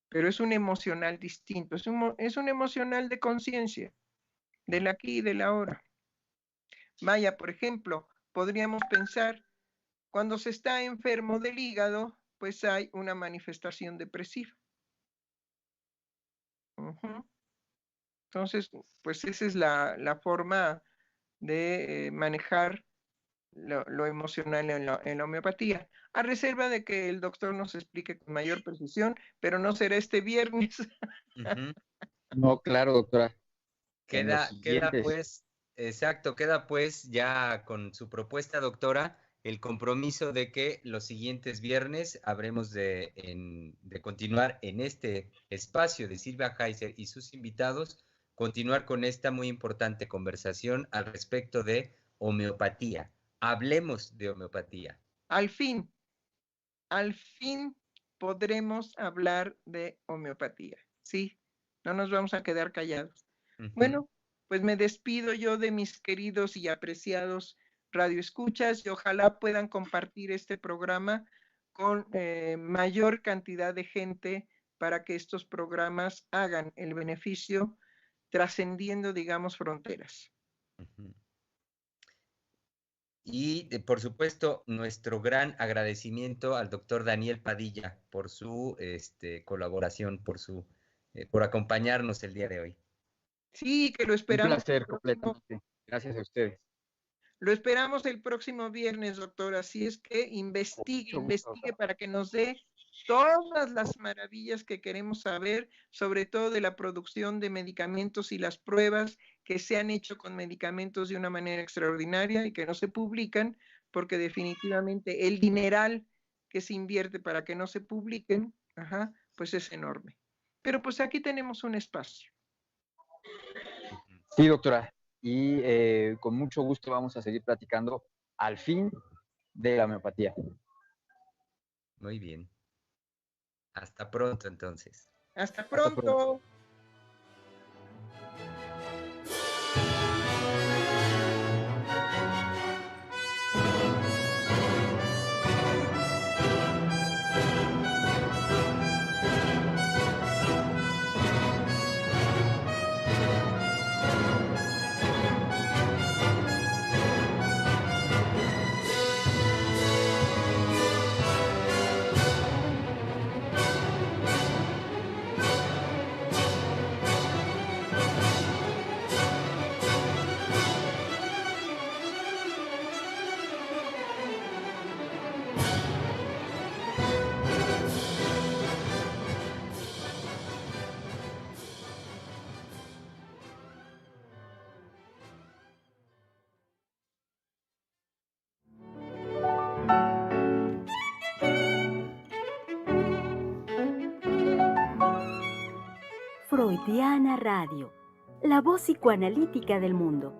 [SPEAKER 3] Pero es un emocional distinto, es un emocional de conciencia, del aquí y del ahora. Vaya, por ejemplo, podríamos pensar, cuando se está enfermo del hígado, pues hay una manifestación depresiva. Entonces, pues esa es la forma de manejar lo emocional en la homeopatía, a reserva de que el doctor nos explique con mayor precisión, pero no será este viernes.
[SPEAKER 2] Ujú.
[SPEAKER 4] No, claro, doctora. En los
[SPEAKER 2] Queda
[SPEAKER 4] siguientes.
[SPEAKER 2] pues, exacto, queda pues ya con su propuesta, doctora, el compromiso de que los siguientes viernes habremos de continuar en este espacio de Silvia Heiser y sus invitados, continuar con esta muy importante conversación al respecto de homeopatía. Hablemos de homeopatía.
[SPEAKER 3] Al fin podremos hablar de homeopatía, ¿sí? No nos vamos a quedar callados.
[SPEAKER 2] Ujú.
[SPEAKER 3] Bueno, pues me despido yo de mis queridos y apreciados radioescuchas y ojalá puedan compartir este programa con mayor cantidad de gente para que estos programas hagan el beneficio trascendiendo, digamos, fronteras.
[SPEAKER 2] Ujú. Y por supuesto, nuestro gran agradecimiento al doctor Daniel Padilla por su colaboración, por acompañarnos el día de hoy.
[SPEAKER 3] Sí, que lo
[SPEAKER 4] Un
[SPEAKER 3] esperamos.
[SPEAKER 4] placer completamente. Gracias a ustedes.
[SPEAKER 3] Lo esperamos el próximo viernes, doctor. Así es que investigue para que nos dé todas las maravillas que queremos saber, sobre todo de la producción de medicamentos y las pruebas que se han hecho con medicamentos de una manera extraordinaria y que no se publican, porque definitivamente el dineral que se invierte para que no se publiquen, pues es enorme. Pero pues aquí tenemos un espacio.
[SPEAKER 4] Sí, doctora. Y con mucho gusto vamos a seguir platicando al fin de la homeopatía.
[SPEAKER 2] Muy bien. Hasta pronto, entonces.
[SPEAKER 3] Hasta
[SPEAKER 4] Hasta pronto.
[SPEAKER 3] pronto.
[SPEAKER 1] Freudiana Radio, la voz psicoanalítica del mundo.